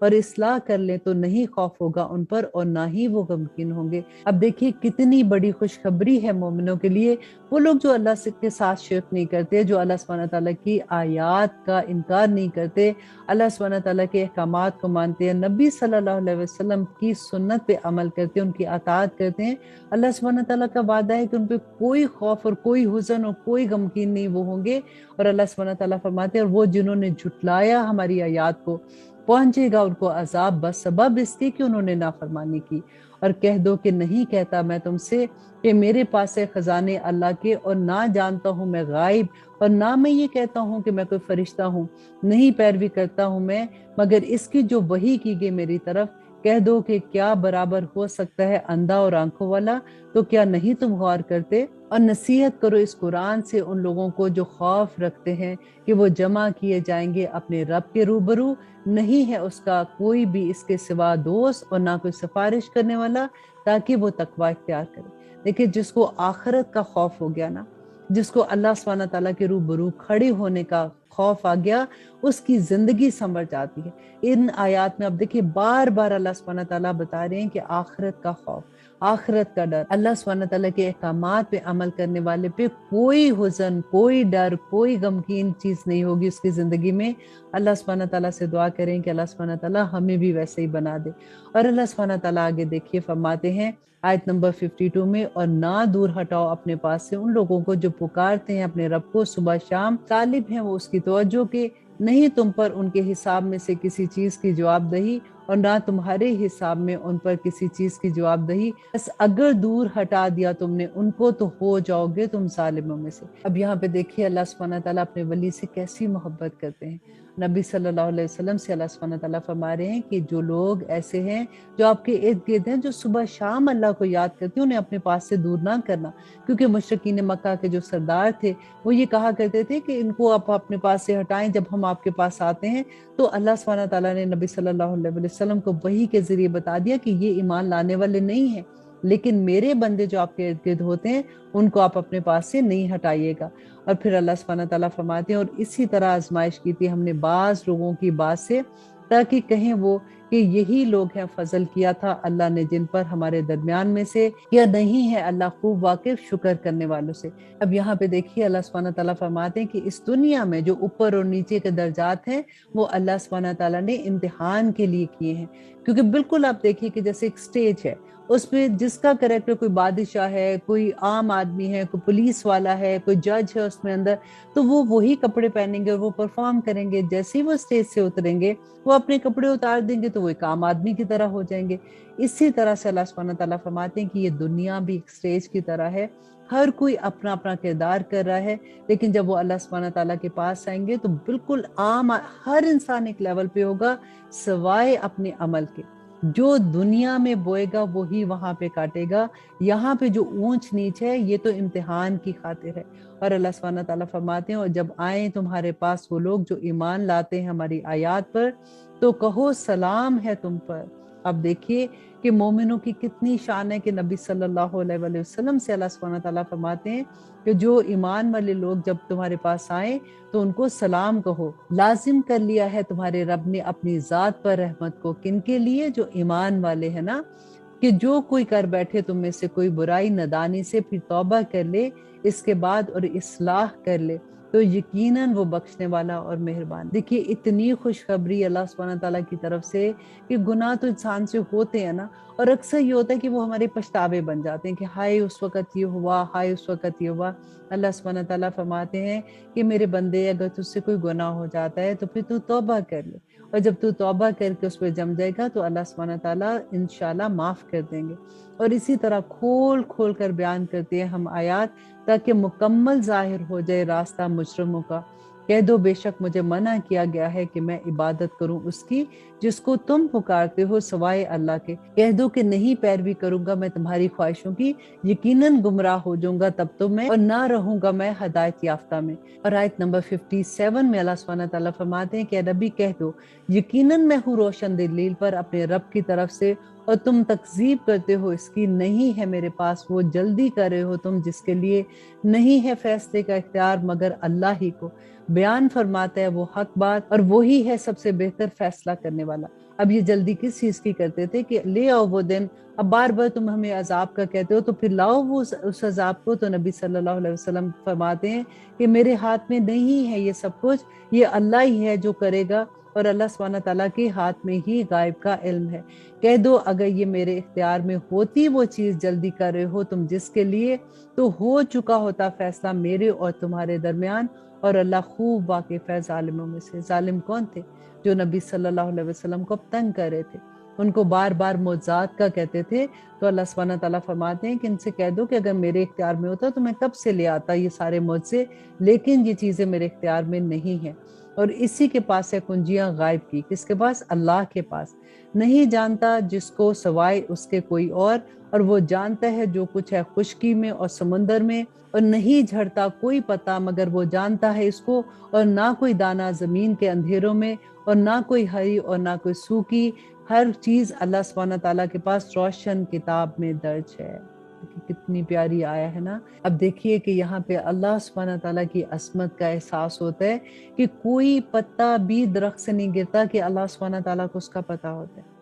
اور اصلاح کر لیں تو نہیں خوف ہوگا ان پر اور نہ ہی وہ غمگین ہوں گے۔ اب دیکھیے کتنی بڑی خوشخبری ہے مومنوں کے لیے، وہ لوگ جو اللہ کے ساتھ شرک نہیں کرتے، جو اللہ سبحانہ تعالیٰ کی آیات کا انکار نہیں کرتے، اللہ سبحانہ تعالیٰ کے احکامات کو مانتے ہیں، نبی صلی اللہ علیہ وسلم کی سنت پہ عمل کرتے ہیں، ان کی اطاعت کرتے ہیں۔ اللہ سبحانہ تعالیٰ کا وعدہ ہے کہ ان پہ کوئی خوف اور کوئی حزن اور کوئی غمگین نہیں وہ ہوں گے۔ اور اللہ سبحانہ تعالیٰ فرماتے ہیں اور وہ جنہوں نے جھٹلایا ہماری آیات کو، پہنچے گا ان کو عذاب بس سبب اس کے کہ انہوں نے نافرمانی کی۔ اور کہہ دو کہ نہیں کہتا میں تم سے کہ میرے پاس ہے خزانے اللہ کے، اور نہ جانتا ہوں میں غائب، اور نہ میں یہ کہتا ہوں کہ میں کوئی فرشتہ ہوں، نہیں پیروی کرتا ہوں میں مگر اس کی جو وحی کی گئی میری طرف۔ کہہ دو کہ کیا برابر ہو سکتا ہے اندھا اور آنکھوں والا، تو کیا نہیں تم غور کرتے؟ اور نصیحت کرو اس قرآن سے ان لوگوں کو جو خوف رکھتے ہیں کہ وہ جمع کیے جائیں گے اپنے رب کے روبرو، نہیں ہے اس کا کوئی بھی اس کے سوا دوست اور نہ کوئی سفارش کرنے والا، تاکہ وہ تقوی اختیار کرے۔ دیکھیں جس کو آخرت کا خوف ہو گیا نا، جس کو اللہ سبحانہ تعالیٰ کے روبرو کھڑے ہونے کا خوف آ گیا، اس کی زندگی سنور جاتی ہے۔ ان آیات میں اب دیکھیں بار بار اللہ سبحانہ تعالیٰ بتا رہے ہیں کہ آخرت کا خوف، آخرت کا ڈر، اللہ سبحانہ تعالیٰ کے احکامات پہ عمل کرنے والے پہ کوئی حزن، کوئی ڈر، کوئی غمگین چیز نہیں ہوگی اس کی زندگی میں۔ اللہ سبحانہ تعالیٰ سے دعا کریں کہ اللہ سبحانہ تعالیٰ ہمیں بھی ویسے ہی بنا دے۔ اور اللہ سبحانہ تعالیٰ آگے دیکھیے فرماتے ہیں آیت نمبر 52 میں، اور نہ دور ہٹاؤ اپنے پاس سے ان لوگوں کو جو پکارتے ہیں اپنے رب کو صبح شام، طالب ہیں وہ اس کی توجہ کے، نہیں تم پر ان کے حساب میں سے کسی چیز کی جواب دہی اور نہ تمہارے حساب میں ان پر کسی چیز کی جواب دہی، بس اگر دور ہٹا دیا تم نے ان کو تو ہو جاؤ گے تم ظالموں میں سے۔ اب یہاں پہ دیکھیے اللہ سبحانہ تعالیٰ اپنے ولی سے کیسی محبت کرتے ہیں۔ نبی صلی اللہ علیہ وسلم سے اللہ سبحانہ تعالیٰ فرما رہے ہیں کہ جو لوگ ایسے ہیں جو آپ کے ارد گرد ہیں، جو صبح شام اللہ کو یاد کرتے ہیں، انہیں اپنے پاس سے دور نہ کرنا، کیونکہ مشرکین مکہ کے جو سردار تھے وہ یہ کہا کرتے تھے کہ ان کو آپ اپنے پاس سے ہٹائیں، جب ہم آپ کے پاس آتے ہیں تو اللہ سبحانہ تعالیٰ نے نبی صلی اللہ علیہ وسلم کو وحی کے ذریعے بتا دیا کہ یہ ایمان لانے والے نہیں ہیں، لیکن میرے بندے جو آپ کے ارد گرد ہوتے ہیں ان کو آپ اپنے پاس سے نہیں ہٹائیے گا۔ اور پھر اللہ سبحانہ تعالیٰ فرماتے ہیں اور اسی طرح آزمائش کی تھی ہم نے بعض لوگوں کی بات سے، تاکہ کہیں وہ کہ یہی لوگ ہیں فضل کیا تھا اللہ نے جن پر ہمارے درمیان میں سے، یا نہیں ہے اللہ خوب واقف شکر کرنے والوں سے۔ اب یہاں پہ دیکھیے اللہ سبحانہ تعالیٰ فرماتے ہیں کہ اس دنیا میں جو اوپر اور نیچے کے درجات ہیں وہ اللہ سبحانہ تعالیٰ نے امتحان کے لیے کیے ہیں، کیونکہ بالکل آپ دیکھیے کہ جیسے ایک سٹیج ہے، اس پہ جس کا کریکٹر کوئی بادشاہ ہے، کوئی عام آدمی ہے، کوئی پولیس والا ہے، کوئی جج ہے اس میں اندر، تو وہ وہی کپڑے پہنیں گے اور وہ پرفارم کریں گے۔ جیسے ہی وہ اسٹیج سے اتریں گے وہ اپنے کپڑے اتار دیں گے تو وہ ایک عام آدمی کی طرح ہو جائیں گے۔ اسی طرح سے اللہ سبحانہ تعالیٰ فرماتے ہیں کہ یہ دنیا بھی ایک اسٹیج کی طرح ہے، ہر کوئی اپنا اپنا کردار کر رہا ہے، لیکن جب وہ اللہ سبحانہ تعالیٰ کے پاس آئیں گے تو بالکل عام ہر انسان ایک لیول پہ ہوگا سوائے اپنے عمل کے۔ جو دنیا میں بوئے گا وہی وہاں پہ کاٹے گا، یہاں پہ جو اونچ نیچ ہے یہ تو امتحان کی خاطر ہے۔ اور اللہ سبحانہ تعالیٰ فرماتے ہیں اور جب آئیں تمہارے پاس وہ لوگ جو ایمان لاتے ہیں ہماری آیات پر تو کہو سلام ہے تم پر۔ اب دیکھیے کہ مومنوں کی کتنی شان ہے کہ نبی صلی اللہ علیہ وآلہ وسلم سے اللہ سبحانہ تعالیٰ فرماتے ہیں کہ جو ایمان والے لوگ جب تمہارے پاس آئیں تو ان کو سلام کہو۔ لازم کر لیا ہے تمہارے رب نے اپنی ذات پر رحمت کو، کن کے لیے؟ جو ایمان والے ہیں نا، کہ جو کوئی کر بیٹھے تم میں سے کوئی برائی نادانی سے پھر توبہ کر لے اس کے بعد اور اصلاح کر لے تو یقیناً وہ بخشنے والا اور مہربان۔ دیکھیے اتنی خوشخبری اللہ سبحانہ تعالیٰ کی طرف سے کہ گناہ تو انسان سے ہوتے ہیں نا، اور اکثر یہ ہوتا ہے کہ وہ ہمارے پچھتاوے بن جاتے ہیں کہ ہائے اس وقت یہ ہوا، ہائے اس وقت یہ ہوا۔ اللہ سبحانہ تعالیٰ فرماتے ہیں کہ میرے بندے اگر تجھ سے کوئی گناہ ہو جاتا ہے تو پھر تو توبہ کر لے، اور جب تو توبہ کر کے اس پہ جم جائے گا تو اللہ سبحانہ تعالیٰ انشاءاللہ معاف کر دیں گے۔ اور اسی طرح کھول کھول کر بیان کرتے ہیں ہم آیات تاکہ مکمل ظاہر ہو جائے راستہ مجرموں کا۔ کہہ دو بے شک مجھے منع کیا گیا ہے کہ میں عبادت کروں اس کی جس کو تم پکارتے ہو سوائے اللہ کے۔ کہہ دو کہ نہیں پیروی کروں گا میں تمہاری خواہشوں کی، یقیناً گمراہ ہو جاؤں گا تب تو میں، اور نہ رہوں گا میں ہدایت یافتہ میں۔ اور آیت نمبر 57 میں اللہ سبحانہ تعالیٰ فرماتے ہیں کہ اے نبی کہہ دو یقیناً میں ہوں روشن دلیل پر اپنے رب کی طرف سے، اور تم تکذیب کرتے ہو اس کی، نہیں ہے میرے پاس وہ، جلدی کر رہے ہو تم جس کے لیے نہیں ہے فیصلے کا اختیار مگر اللہ ہی کو۔ بیان فرماتا ہے وہ حق بات اور وہی ہے سب سے بہتر فیصلہ کرنے والا۔ اب یہ جلدی کس چیز کی کرتے تھے کہ لے آؤ وہ دن، اب بار بار تم ہمیں عذاب کا کہتے ہو تو پھر لاؤ وہ اس عذاب کو۔ تو نبی صلی اللہ علیہ وسلم فرماتے ہیں کہ میرے ہاتھ میں نہیں ہے یہ سب کچھ، یہ اللہ ہی ہے جو کرے گا، اور اللہ سبحانہ تعالیٰ کے ہاتھ میں ہی غائب کا علم ہے۔ کہہ دو اگر یہ میرے اختیار میں ہوتی وہ چیز جلدی کر رہے ہو تم جس کے لیے، تو ہو چکا ہوتا فیصلہ میرے اور تمہارے درمیان، اور اللہ خوب واقف ہے ظالموں میں سے۔ ظالم کون تھے؟ جو نبی صلی اللہ علیہ وسلم کو تنگ کر رہے تھے، ان کو بار بار معجزات کا کہتے تھے۔ تو اللہ سبحانہ تعالیٰ فرماتے ہیں کہ ان سے کہہ دو کہ اگر میرے اختیار میں ہوتا تو میں کب سے لے آتا یہ سارے معجزے، لیکن یہ چیزیں میرے اختیار میں نہیں ہیں۔ اور اسی کے پاس ہے کنجیاں غائب کی، کس کے پاس؟ اللہ کے پاس۔ نہیں جانتا جس کو سوائے اس کے کوئی اور وہ جانتا ہے جو کچھ ہے خشکی میں اور سمندر میں، اور نہیں جھڑتا کوئی پتا مگر وہ جانتا ہے اس کو، اور نہ کوئی دانہ زمین کے اندھیروں میں، اور نہ کوئی ہری اور نہ کوئی سوکھی، ہر چیز اللہ سبحانہ تعالیٰ کے پاس روشن کتاب میں درج ہے۔ کتنی پیاری آیا ہے نا۔ اب دیکھیے کہ یہاں پہ اللہ سبحانہ تعالیٰ کی عظمت کا احساس ہوتا ہے کہ کوئی پتا بھی درخت سے نہیں گرتا کہ اللہ سبحانہ تعالیٰ کو اس کا پتا ہوتا ہے۔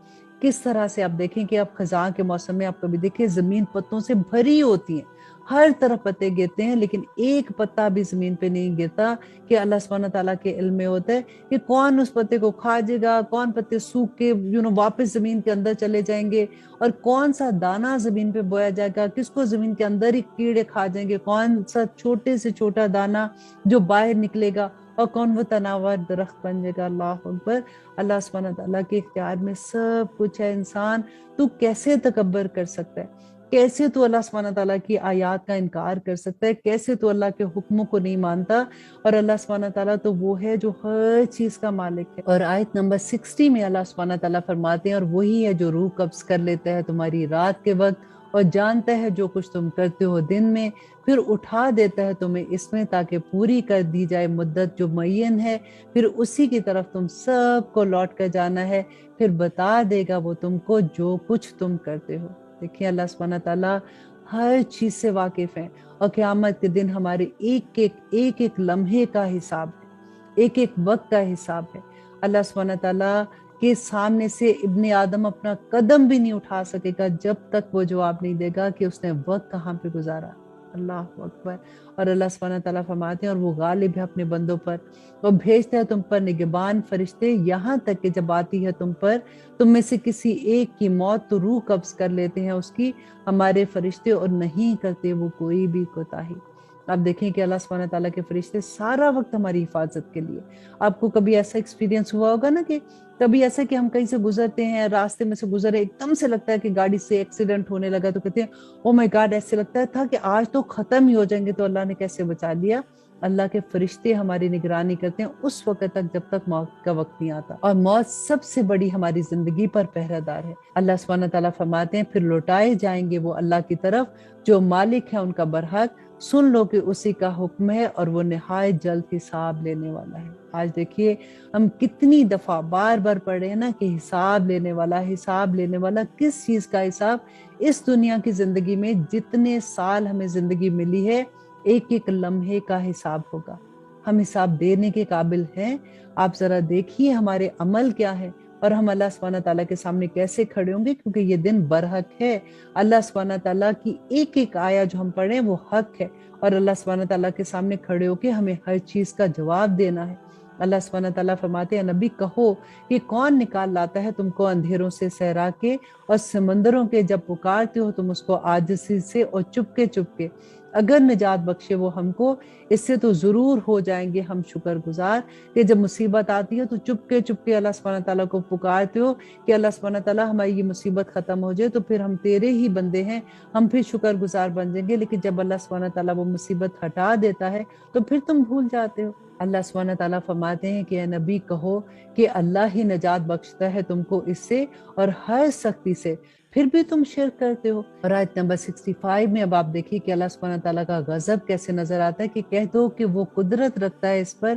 کس طرح سے آپ دیکھیں کہ آپ خزاں کے موسم میں آپ کبھی دیکھیں زمین پتوں سے بھری ہوتی ہیں، ہر طرف پتے گرتے ہیں، لیکن ایک پتا بھی زمین پہ نہیں گرتا کہ اللہ سبحانہ تعالیٰ کے علم میں ہوتا ہے کہ کون اس پتے کو کھا جائے گا، کون پتے سوکھ کے واپس زمین کے اندر چلے جائیں گے، اور کون سا دانہ زمین پہ بویا جائے گا، کس کو زمین کے اندر ہی کیڑے کھا جائیں گے، کون سا چھوٹے سے چھوٹا دانہ جو باہر نکلے گا، اور کون وہ تناور درخت بن جائے گا۔ اللہ اکبر۔ اللہ سبحانہ تعالیٰ کے اختیار میں سب کچھ ہے۔ انسان تو کیسے تکبر کر سکتا ہے؟ کیسے تو اللہ سبحانہ تعالیٰ کی آیات کا انکار کر سکتا ہے؟ کیسے تو اللہ کے حکموں کو نہیں مانتا؟ اور اللہ سبحانہ تعالیٰ تو وہ ہے جو ہر چیز کا مالک ہے۔ اور آیت نمبر 60 میں اللہ سبحانہ تعالیٰ فرماتے ہیں اور وہی ہے جو روح قبض کر لیتا ہے تمہاری رات کے وقت، اور جانتا ہے جو کچھ تم کرتے ہو دن میں، پھر اٹھا دیتا ہے تمہیں اس میں تاکہ پوری کر دی جائے مدت جو معین ہے، پھر اسی کی طرف تم سب کو لوٹ کر جانا ہے، پھر بتا دے گا وہ تم کو جو کچھ تم کرتے ہو۔ دیکھیں اللہ سبحانہ تعالیٰ ہر چیز سے واقف ہے، اور قیامت کے دن ہمارے ایک لمحے کا حساب ہے، ایک وقت کا حساب ہے۔ اللہ سبحانہ تعالیٰ کے سامنے سے ابن آدم اپنا قدم بھی نہیں اٹھا سکے گا جب تک وہ جواب نہیں دے گا کہ اس نے وقت کہاں پہ گزارا۔ اللہ اکبر۔ اور اللہ سبحانہ تعالیٰ فرماتے ہیں اور وہ غالب ہے اپنے بندوں پر، اور بھیجتا ہے تم پر نگہبان فرشتے، یہاں تک کہ جب آتی ہے تم میں سے کسی ایک کی موت تو روح قبض کر لیتے ہیں اس کی ہمارے فرشتے، اور نہیں کرتے وہ کوئی بھی کوتاہی۔ آپ دیکھیں کہ اللہ سبحانہ تعالیٰ کے فرشتے سارا وقت ہماری حفاظت کے لیے۔ آپ کو کبھی ایسا ایکسپیرینس ہوا ہوگا نا کہ کبھی ایسا کہ ہم کہیں سے گزرتے ہیں، راستے میں سے گزرے، ایک دم سے لگتا ہے کہ گاڑی سے ایکسیڈنٹ ہونے لگا، تو کہتے ہیں او مائی گاڈ، ایسے لگتا تھا کہ آج تو ختم ہی ہو جائیں گے، تو اللہ نے کیسے بچا لیا۔ اللہ کے فرشتے ہماری نگرانی کرتے ہیں اس وقت تک جب تک موت کا وقت نہیں آتا، اور موت سب سے بڑی ہماری زندگی پر پہرہ دار ہے۔ اللہ سبحانہ تعالیٰ فرماتے ہیں پھر لوٹائے جائیں گے وہ اللہ کی طرف جو مالک ہے ان کا برحق، سن لو کہ اسی کا حکم ہے اور وہ نہایت جلد حساب لینے والا ہے۔ آج دیکھیے ہم کتنی دفعہ بار بار پڑھ رہے ہیں نا کہ حساب لینے والا، حساب لینے والا۔ کس چیز کا حساب؟ اس دنیا کی زندگی میں جتنے سال ہمیں زندگی ملی ہے، ایک لمحے کا حساب ہوگا۔ ہم حساب دینے کے قابل ہیں؟ آپ ذرا دیکھیے ہمارے عمل کیا ہے، اور ہم اللہ سبحانہ تعالیٰ کے سامنے کیسے کھڑے ہوں گے، کیونکہ یہ دن برحق ہے۔ اللہ سبحانہ تعالیٰ کی ایک آیا جو ہم پڑھیں وہ حق ہے، اور اللہ سبحانہ تعالیٰ کے سامنے کھڑے ہو کے ہمیں ہر چیز کا جواب دینا ہے۔ اللہ سبحانہ تعالیٰ فرماتے ہیں نبی کہو کہ کون نکال لاتا ہے تم کو اندھیروں سے صحرا کے، اور سمندروں کے جب پکارتے ہو تم اس کو عاجزی سے اور چپکے چپکے، اگر نجات بخشے وہ ہم کو، اس سے تو ضرور ہو جائیں گے ہم شکر گزار، کہ جب مصیبت آتی ہے تو چپکے چپکے اللہ سبحانہ تعالیٰ کو پکارتے ہو کہ اللہ سبحانہ تعالیٰ ہماری یہ مصیبت ختم ہو جائے تو پھر ہم تیرے ہی بندے ہیں، ہم پھر شکر گزار بن جائیں گے، لیکن جب اللہ سبحانہ تعالیٰ وہ مصیبت ہٹا دیتا ہے تو پھر تم بھول جاتے ہو۔ اللہ سبحانہ تعالیٰ فرماتے ہیں کہ اے نبی کہو کہ اللہ ہی نجات بخشتا ہے تم کو اس سے اور ہر سختی سے، پھر بھی تم شرک کرتے ہو۔ اور آیت نمبر 65 میں اب آپ دیکھیے کہ اللہ سبحانہ تعالیٰ کا غضب کیسے نظر آتا ہے کہ کہہ دو کہ وہ قدرت رکھتا ہے اس پر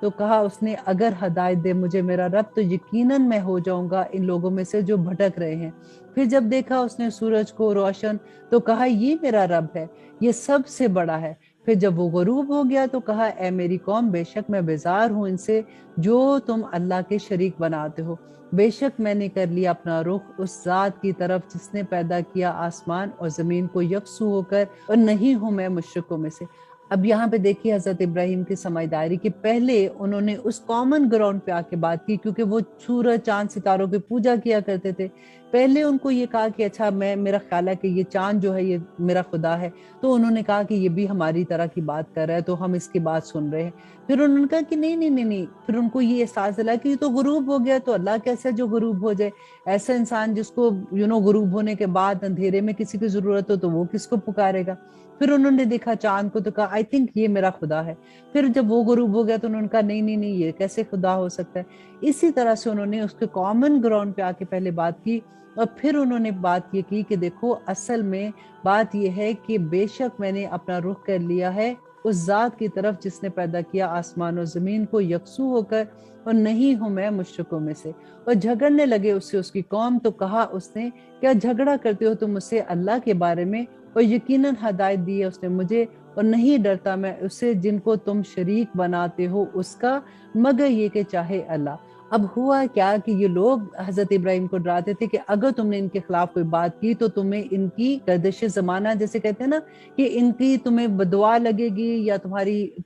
تو کہا اس نے اگر ہدایت دے مجھے میرا رب تو یقیناً میں ہو جاؤں گا ان لوگوں میں سے جو بھٹک رہے ہیں۔ پھر جب دیکھا اس نے سورج کو روشن تو کہا یہ میرا رب ہے، یہ سب سے بڑا ہے۔ پھر جب وہ غروب ہو گیا تو کہا اے میری قوم بے شک میں بیزار ہوں ان سے جو تم اللہ کے شریک بناتے ہو۔ بے شک میں نے کر لیا اپنا رخ اس ذات کی طرف جس نے پیدا کیا آسمان اور زمین کو یکسو ہو کر، اور نہیں ہوں میں مشرکوں میں سے۔ اب یہاں پہ دیکھیے حضرت ابراہیم کی سمجھداری کہ پہلے انہوں نے اس کامن گراؤنڈ پہ آ کے بات کی، کیونکہ وہ سورج چاند ستاروں کی پوجا کیا کرتے تھے۔ پہلے ان کو یہ کہا کہ اچھا میرا خیال ہے کہ یہ چاند جو ہے یہ میرا خدا ہے، تو انہوں نے کہا کہ یہ بھی ہماری طرح کی بات کر رہا ہے تو ہم اس کی بات سن رہے ہیں۔ پھر انہوں نے کہا کہ نہیں نہیں نہیں نہیں، پھر ان کو یہ احساس دلا کہ یہ تو غروب ہو گیا، تو اللہ کیسے جو غروب ہو جائے؟ ایسا انسان جس کو غروب ہونے کے بعد اندھیرے میں کسی کی ضرورت ہو تو وہ کس کو پکارے گا؟ پھر انہوں نے دیکھا چاند کو تو کہا آئی تھنک یہ میرا خدا ہے۔ پھر جب وہ غروب ہو گیا تو انہوں نے کہا نہیں نہیں نہیں، یہ کیسے خدا ہو سکتا ہے؟ اسی طرح سے انہوں نے اس کے کامن گراؤنڈ پہ آ کے پہلے بات کی، اور پھر انہوں نے بات یہ کی کہ دیکھو اصل میں بات یہ ہے کہ بے شک میں نے اپنا رخ کر لیا ہے اس ذات کی طرف جس نے پیدا کیا آسمان و زمین کو یکسو ہو کر، اور نہیں ہوں میں مشرکوں میں سے۔ اور جھگڑنے لگے اس سے اس کی قوم، تو کہا اس نے کیا جھگڑا کرتے ہو تم مجھ سے اللہ کے بارے میں؟ اور یقیناً ہدایت دی ہے اس نے مجھے، اور نہیں ڈرتا میں اس سے جن کو تم شریک بناتے ہو اس کا، مگر یہ کہ چاہے اللہ۔ اب ہوا کیا کہ یہ لوگ حضرت ابراہیم کو ڈراتے تھے کہ اگر تم نے ان کے خلاف کوئی بات کی تو تمہیں ان کی گردش زمانہ جیسے کہتے ہیں نا کہ ان کی تمہیں بدعا لگے گی یا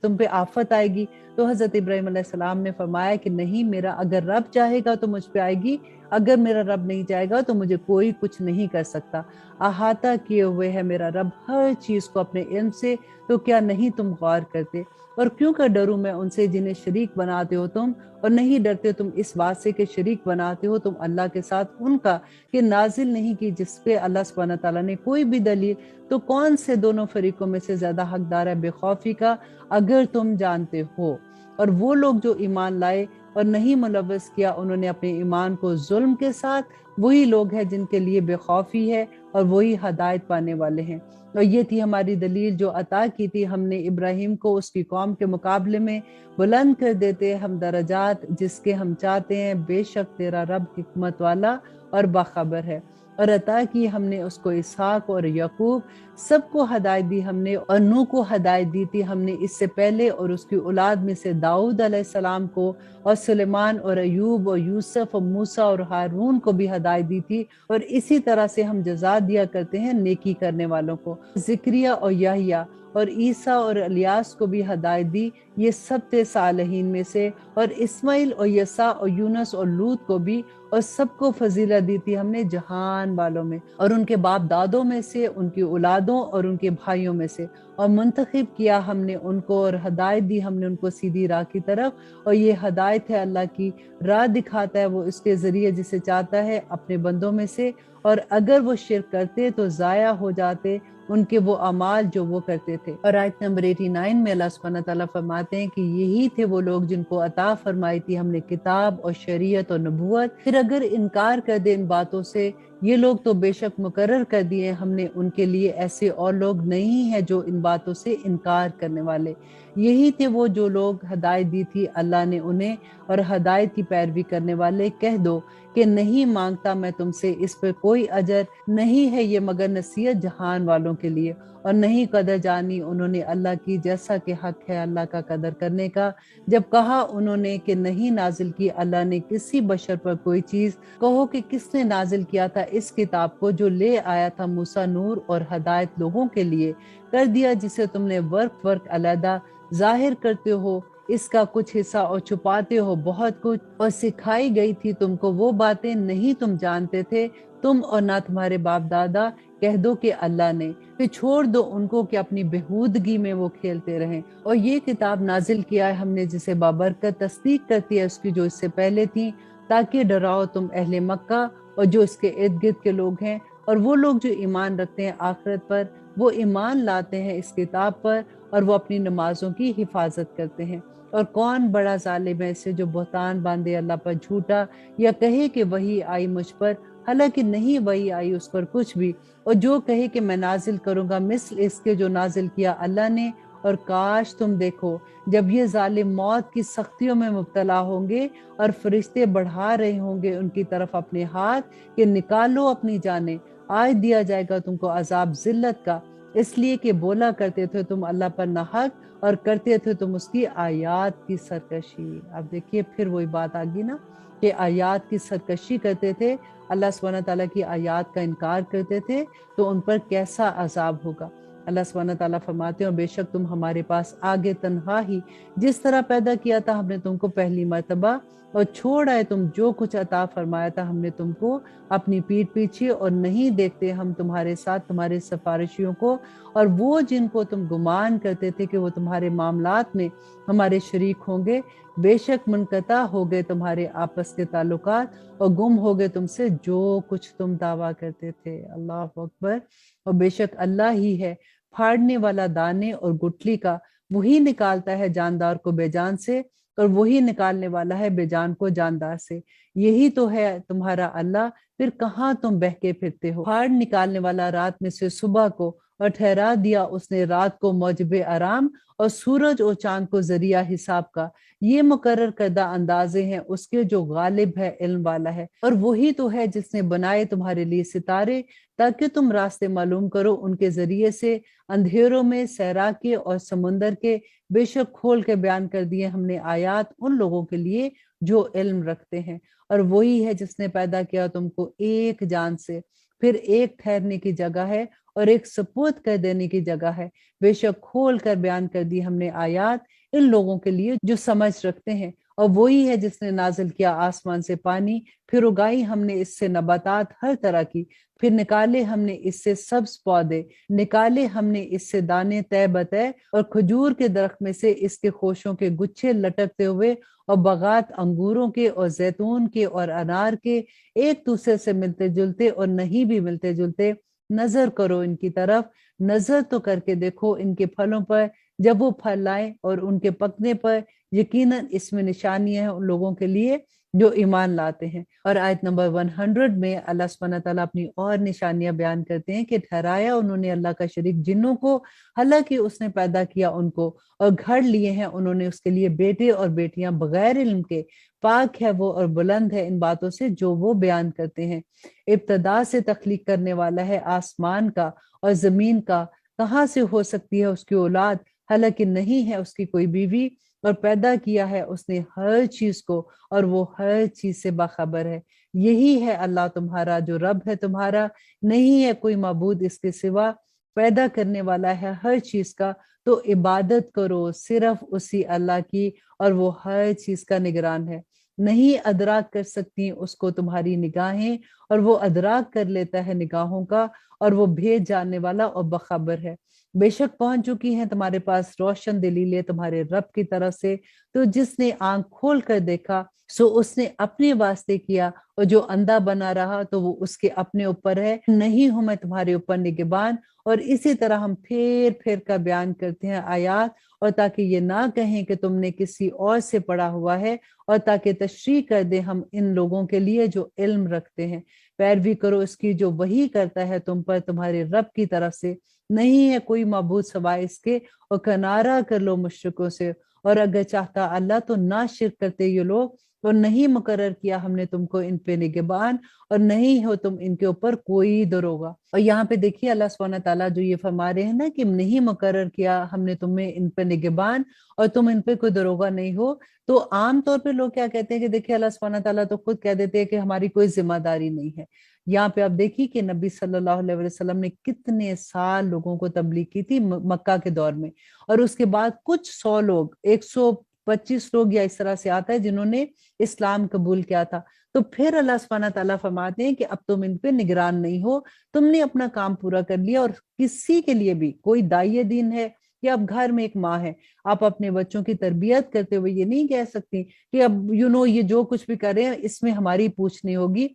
تم پہ آفت آئے گی۔ تو حضرت ابراہیم علیہ السلام نے فرمایا کہ نہیں، میرا اگر رب چاہے گا تو مجھ پہ آئے گی، اگر میرا رب نہیں چاہے گا تو مجھے کوئی کچھ نہیں کر سکتا۔ احاطہ کیے ہوئے ہے میرا رب ہر چیز کو اپنے علم سے، تو کیا نہیں تم غور کرتے؟ اور کیوں کر ڈروں میں ان سے جنہیں شریک بناتے ہو تم، اور نہیں ڈرتے تم اس بات سے کہ شریک بناتے ہو تم اللہ کے ساتھ ان کا کہ نازل نہیں کی جس پہ اللہ سبحانہ تعالیٰ نے کوئی بھی دلیل، تو کون سے دونوں فریقوں میں سے زیادہ حقدار ہے بے خوفی کا اگر تم جانتے ہو؟ اور وہ لوگ جو ایمان لائے اور نہیں ملوث کیا انہوں نے اپنے ایمان کو ظلم کے ساتھ، وہی لوگ ہیں جن کے لیے بے خوفی ہے اور وہی ہدایت پانے والے ہیں۔ اور یہ تھی ہماری دلیل جو عطا کی تھی ہم نے ابراہیم کو اس کی قوم کے مقابلے میں، بلند کر دیتے ہم درجات جس کے ہم چاہتے ہیں، بے شک تیرا رب حکمت والا اور باخبر ہے۔ اور عطا کی ہم نے اس کو اسحاق اور یعقوب، سب کو ہدایت دی ہم نے، اور نوح کو ہدایت دی تھی ہم نے اس سے پہلے، اور اس کی اولاد میں سے داؤد علیہ السلام کو، اور سلیمان اور ایوب اور یوسف اور موسیٰ اور ہارون کو بھی ہدایت دی تھی، اور اسی طرح سے ہم جزا دیا کرتے ہیں نیکی کرنے والوں کو۔ زکریہ اور یحییٰ اور عیسیٰ اور الیاس کو بھی ہدایت دی، یہ سب تھے صالحین میں سے، اور اسماعیل اور یسع اور یونس اور لوط کو بھی، اور سب کو فضیلت دی تھی ہم نے جہان والوں میں اور ان کے باپ دادوں میں سے، ان کی اولادوں اور ان کے بھائیوں میں سے، اور منتخب کیا ہم نے ان کو، اور ہدایت دی ہم نے ان کو سیدھی راہ کی طرف۔ اور یہ ہدایت ہے اللہ کی راہ دکھاتا ہے وہ اس کے ذریعے جسے چاہتا ہے اپنے بندوں میں سے، اور اگر وہ شرک کرتے تو ضائع ہو جاتے ان کے وہ اعمال جو وہ کرتے تھے۔ اور آیت نمبر 89 میں اللہ سبحانہ تعالیٰ فرماتے ہیں کہ یہی تھے وہ لوگ جن کو عطا فرمائی تھی ہم نے کتاب اور شریعت اور نبوت، پھر اگر انکار کر دے ان باتوں سے، یہ لوگ تو بے شک مقرر کر دیے ہم نے ان کے لیے ایسے اور لوگ نہیں ہیں جو ان باتوں سے انکار کرنے والے۔ یہی تھے وہ جو لوگ ہدایت دی تھی اللہ نے انہیں، اور ہدایت کی پیروی کرنے والے کہہ دو کہ نہیں مانگتا میں تم سے اس پر کوئی اجر، نہیں ہے یہ مگر نصیحت جہان والوں کے لیے۔ اور نہیں قدر جانی انہوں نے اللہ کی جیسا کہ حق ہے اللہ کا قدر کرنے کا، جب کہا انہوں نے کہ نہیں نازل کی اللہ نے کسی بشر پر کوئی چیز، کہو کہ کس نے نازل کیا تھا اس کتاب کو جو لے آیا تھا موسیٰ نور اور ہدایت لوگوں کے لیے، کر دیا جسے تم نے ورق علیحدہ، ظاہر کرتے ہو اس کا کچھ حصہ اور چھپاتے ہو بہت کچھ، اور سکھائی گئی تھی تم کو وہ باتیں نہیں تم جانتے تھے تم اور نہ تمہارے باپ دادا، کہہ دو کہ اللہ نے، پھر چھوڑ دو ان کو کہ اپنی بہودگی میں وہ کھیلتے رہیں۔ اور یہ کتاب نازل کیا ہے ہم نے جسے بابرکت تصدیق کرتی ہے اس کی جو اس سے پہلے تھی، تاکہ ڈراؤ تم اہل مکہ اور جو اس کے ارد گرد کے لوگ ہیں، اور وہ لوگ جو ایمان رکھتے ہیں آخرت پر، وہ ایمان لاتے ہیں اس کتاب پر، اور وہ اپنی نمازوں کی حفاظت کرتے ہیں۔ اور کون بڑا ظالم ہے اسے جو بہتان باندھے اللہ پر جھوٹا، یا کہے کہ وحی آئی مجھ پر، حالانکہ نہیں وحی آئی اس پر کچھ بھی، اور جو کہے کہ میں نازل کروں گا مثل اس کے جو نازل کیا اللہ نے، اور کاش تم دیکھو جب یہ ظالم موت کی سختیوں میں مبتلا ہوں گے اور فرشتے بڑھا رہے ہوں گے ان کی طرف اپنے ہاتھ کہ نکالو اپنی جانیں، آج دیا جائے گا تم کو عذاب ذلت کا، اس لیے کہ بولا کرتے تھے تم اللہ پر ناحق اور کرتے تھے تم اس کی آیات کی سرکشی۔ اب دیکھیے پھر وہی بات آگی نا کہ آیات کی سرکشی کرتے تھے، اللہ سبحانہ تعالیٰ کی آیات کا انکار کرتے تھے تو ان پر کیسا عذاب ہوگا۔ اللہ سبحانہ تعالیٰ فرماتے ہیں اور بے شک تم ہمارے پاس آگے تنہا ہی جس طرح پیدا کیا تھا ہم نے تم کو پہلی مرتبہ، اور چھوڑ آئے تم جو کچھ عطا فرمایا تھا ہم نے تم کو اپنی پیٹھ پیچھے، اور نہیں دیکھتے ہم تمہارے ساتھ تمہارے سفارشیوں کو اور وہ جن کو تم گمان کرتے تھے کہ وہ تمہارے معاملات میں ہمارے شریک ہوں گے، بے شک منقطع ہو گئے تمہارے آپس کے تعلقات اور گم ہو گئے تم سے جو کچھ تم دعویٰ کرتے تھے۔ اللہ اکبر۔ اور بے شک اللہ ہی ہے پھاڑنے والا دانے اور گٹھلی کا، وہی نکالتا ہے جاندار کو بے جان سے اور وہی نکالنے والا ہے بے جان کو جاندار سے، یہی تو ہے تمہارا اللہ، پھر کہاں تم بہکے پھرتے ہو۔ پھاڑ نکالنے والا رات میں سے صبح کو، اور ٹھہرا دیا اس نے رات کو موجب آرام، اور سورج اور چاند کو ذریعہ حساب کا، یہ مقرر کردہ اندازے ہیں اس کے جو غالب ہے، علم والا ہے۔ اور وہی تو ہے جس نے بنائے تمہارے لیے ستارے تاکہ تم راستے معلوم کرو ان کے ذریعے سے، اندھیروں میں صحرا کے اور سمندر کے، بے شک کھول کے بیان کر دیے ہم نے آیات ان لوگوں کے لیے جو علم رکھتے ہیں۔ اور وہی ہے جس نے پیدا کیا تم کو ایک جان سے، پھر ایک ٹھہرنے کی جگہ ہے اور ایک سپرد کر دینے کی جگہ ہے، بے شک کھول کر بیان کر دی ہم نے آیات ان لوگوں کے لیے جو سمجھ رکھتے ہیں۔ اور وہی ہے جس نے نازل کیا آسمان سے پانی، پھر اگائی ہم نے اس سے نباتات ہر طرح کی، پھر نکالے ہم نے اس سے سبز پودے، نکالے ہم نے اس سے دانے طے بطے، اور کھجور کے درخت میں سے اس کے خوشوں کے گچھے لٹکتے ہوئے، اور باغات انگوروں کے اور زیتون کے اور انار کے، ایک دوسرے سے ملتے جلتے اور نہیں بھی ملتے جلتے۔ نظر کرو ان کی طرف، نظر تو کر کے دیکھو ان کے پھلوں پر جب وہ پھل لائیں، اور ان کے پکنے پر، یقیناً اس میں نشانیاں ہیں ان لوگوں کے لیے جو ایمان لاتے ہیں۔ اور آیت نمبر 100 میں اللہ سبحانہ تعالیٰ اپنی اور نشانیاں بیان کرتے ہیں کہ ٹھہرایا انہوں نے اللہ کا شریک جنوں کو، حالانکہ اس نے پیدا کیا ان کو، اور گھڑ لیے ہیں انہوں نے اس کے لیے بیٹے اور بیٹیاں بغیر علم کے، پاک ہے وہ اور بلند ہے ان باتوں سے جو وہ بیان کرتے ہیں۔ ابتدا سے تخلیق کرنے والا ہے آسمان کا اور زمین کا، کہاں سے ہو سکتی ہے اس کی اولاد، حالانکہ نہیں ہے اس کی کوئی بیوی، اور پیدا کیا ہے اس نے ہر چیز کو اور وہ ہر چیز سے باخبر ہے۔ یہی ہے اللہ تمہارا جو رب ہے تمہارا، نہیں ہے کوئی معبود اس کے سوا، پیدا کرنے والا ہے ہر چیز کا، تو عبادت کرو صرف اسی اللہ کی، اور وہ ہر چیز کا نگران ہے۔ نہیں ادراک کر سکتی اس کو تمہاری نگاہیں، اور وہ ادراک کر لیتا ہے نگاہوں کا، اور وہ بھید جاننے والا اور باخبر ہے۔ بے شک پہنچ چکی ہیں تمہارے پاس روشن دلیلیں تمہارے رب کی طرف سے، تو جس نے آنکھ کھول کر دیکھا سو اس نے اپنے واسطے کیا، اور جو اندھا بنا رہا تو وہ اس کے اپنے اوپر ہے، نہیں ہوں میں تمہارے اوپر نگہبان۔ اور اسی طرح ہم پھر پھر کر بیان کرتے ہیں آیات، اور تاکہ یہ نہ کہیں کہ تم نے کسی اور سے پڑھا ہوا ہے، اور تاکہ تشریح کر دیں ہم ان لوگوں کے لیے جو علم رکھتے ہیں۔ پیروی کرو اس کی جو وحی کرتا ہے تم پر تمہارے رب کی طرف سے، نہیں ہے کوئی معبود سوائے اس کے، اور کنارہ کر لو مشرکوں سے، اور اگر چاہتا اللہ تو نہ شرک کرتے یہ لوگ، اور نہیں مقرر کیا ہم نے تم کو ان پہ نگہبان، اور نہیں ہو تم ان کے اوپر کوئی دروغہ۔ اور یہاں پہ دیکھیے اللہ سبحانہ تعالیٰ جو یہ فرما رہے ہیں نا کہ نہیں مقرر کیا ہم نے تمہیں ان پہ نگہبان، اور تم ان پہ کوئی دروغہ نہیں ہو، تو عام طور پہ لوگ کیا کہتے ہیں کہ دیکھیے اللہ سبحانہ تعالیٰ تو خود کہہ دیتے ہیں کہ ہماری کوئی ذمہ داری نہیں ہے۔ یہاں پہ آپ دیکھیے کہ نبی صلی اللہ علیہ وسلم نے کتنے سال لوگوں کو تبلیغ کی تھی مکہ کے دور میں، اور اس کے بعد کچھ 100 لوگ، 125 لوگ یا اس طرح سے آتا ہے جنہوں نے اسلام قبول کیا تھا۔ تو پھر اللہ سبحانہ تعالیٰ فرماتے ہیں کہ اب تم ان پہ نگران نہیں ہو، تم نے اپنا کام پورا کر لیا۔ اور کسی کے لیے بھی کوئی داعیہ دین ہے یا اب گھر میں ایک ماں ہے، آپ اپنے بچوں کی تربیت کرتے ہوئے یہ نہیں کہہ سکتی کہ اب یہ جو کچھ بھی کر رہے ہیں اس میں ہماری پوچھ نہیں ہوگی۔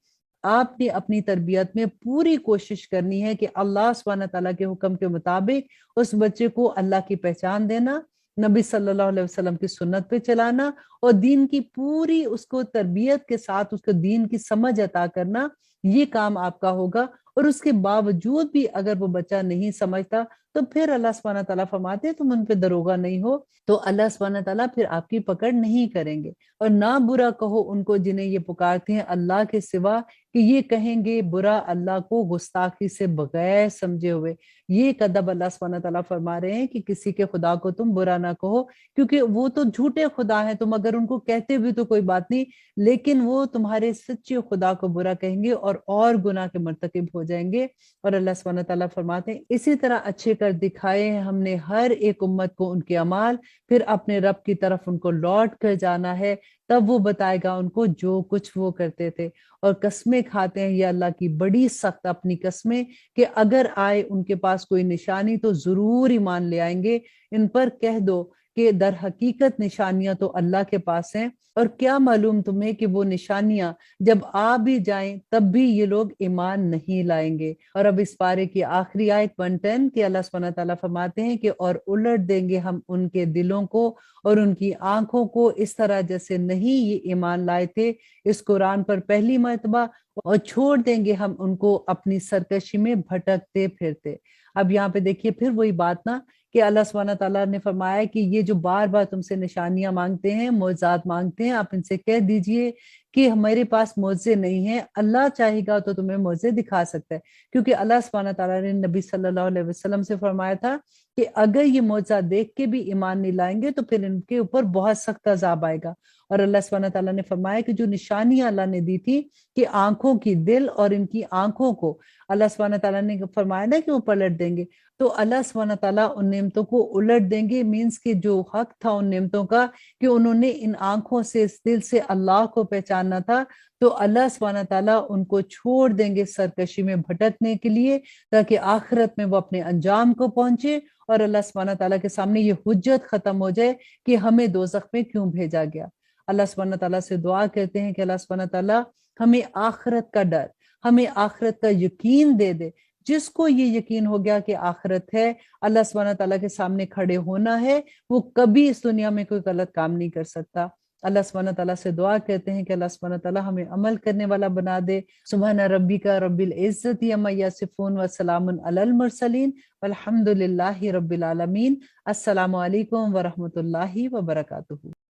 آپ نے اپنی تربیت میں پوری کوشش کرنی ہے کہ اللہ سبحانہ تعالیٰ کے حکم کے مطابق اس بچے کو اللہ کی پہچان دینا، نبی صلی اللہ علیہ وسلم کی سنت پہ چلانا، اور دین کی پوری اس کو تربیت کے ساتھ اس کو دین کی سمجھ عطا کرنا، یہ کام آپ کا ہوگا، اور اس کے باوجود بھی اگر وہ بچہ نہیں سمجھتا تو پھر اللہ سبحانہ تعالیٰ فرماتے ہیں تم ان پہ دروغہ نہیں ہو، تو اللہ سبحانہ تعالیٰ پھر آپ کی پکڑ نہیں کریں گے۔ اور نہ برا کہو ان کو جنہیں یہ پکارتے ہیں اللہ کے سوا، کہ یہ کہیں گے برا اللہ کو گستاخی سے بغیر سمجھے ہوئے۔ یہ ایک ادب اللہ سبحانہ تعالیٰ فرما رہے ہیں کہ کسی کے خدا کو تم برا نہ کہو، کیونکہ وہ تو جھوٹے خدا ہیں، تم اگر ان کو کہتے بھی تو کوئی بات نہیں، لیکن وہ تمہارے سچے خدا کو برا کہیں گے اور گناہ کے مرتکب ہو جائیں گے۔ اور اللہ سبحانہ تعالیٰ فرماتے ہیں اسی طرح اچھے کر دکھائے ہیں ہم نے ہر ایک امت کو ان کے اعمال، پھر اپنے رب کی طرف ان کو لوٹ کر جانا ہے، تب وہ بتائے گا ان کو جو کچھ وہ کرتے تھے۔ اور قسمیں کھاتے ہیں یہ اللہ کی بڑی سخت اپنی قسمیں، کہ اگر آئے ان کے پاس کوئی نشانی تو ضرور ایمان لے آئیں گے۔ ان پر کہہ دو کہ در حقیقت نشانیاں تو اللہ کے پاس ہیں، اور کیا معلوم تمہیں کہ وہ نشانیاں جب آ بھی جائیں تب بھی یہ لوگ ایمان نہیں لائیں گے۔ اور اب اس پارے کی آخری آیت 110 کہ اللہ سبحانہ تعالیٰ فرماتے ہیں کہ اور الٹ دیں گے ہم ان کے دلوں کو اور ان کی آنکھوں کو اس طرح جیسے نہیں یہ ایمان لائے تھے اس قرآن پر پہلی مرتبہ، اور چھوڑ دیں گے ہم ان کو اپنی سرکشی میں بھٹکتے پھرتے۔ اب یہاں پہ دیکھیے پھر وہی بات نا کہ اللہ سبحانہ تعالیٰ نے فرمایا کہ یہ جو بار بار تم سے نشانیاں مانگتے ہیں، معجزات مانگتے ہیں، آپ ان سے کہہ دیجئے کہ ہمارے پاس معجزے نہیں ہیں، اللہ چاہے گا تو تمہیں معجزے دکھا سکتا ہے، کیونکہ اللہ سبحانہ تعالیٰ نے نبی صلی اللہ علیہ وسلم سے فرمایا تھا کہ اگر یہ معجزہ دیکھ کے بھی ایمان نہیں لائیں گے تو پھر ان کے اوپر بہت سخت عذاب آئے گا۔ اور اللہ سبحانہ تعالیٰ نے فرمایا کہ جو نشانیاں اللہ نے دی تھی کہ آنکھوں کی دل اور ان کی آنکھوں کو اللہ سبحانہ تعالیٰ نے فرمایا نا کہ وہ پلٹ دیں گے، تو اللہ سبحانہ تعالیٰ ان نعمتوں کو الٹ دیں گے، مینس کہ جو حق تھا ان نعمتوں کا کہ انہوں نے ان آنکھوں سے اس دل سے اللہ کو پہچاننا تھا، تو اللہ سبحانہ تعالیٰ ان کو چھوڑ دیں گے سرکشی میں بھٹکنے کے لیے، تاکہ آخرت میں وہ اپنے انجام کو پہنچے اور اللہ سبحانہ تعالیٰ کے سامنے یہ حجت ختم ہو جائے کہ ہمیں دوزخ میں کیوں بھیجا گیا۔ اللہ سبحانہ تعالیٰ سے دعا کرتے ہیں کہ اللہ سبحانہ تعالیٰ ہمیں آخرت کا ڈر، ہمیں آخرت کا یقین دے دے۔ جس کو یہ یقین ہو گیا کہ آخرت ہے، اللہ سبحانہ تعالیٰ کے سامنے کھڑے ہونا ہے، وہ کبھی اس دنیا میں کوئی غلط کام نہیں کر سکتا۔ اللہ سبحانہ تعالیٰ سے دعا کرتے ہیں کہ اللہ سبحانہ تعالیٰ ہمیں عمل کرنے والا بنا دے۔ سبحان ربک رب العزت عما یصفون وسلام علی المرسلین والحمد للہ رب العالمین۔ السلام علیکم ورحمۃ اللہ وبرکاتہ۔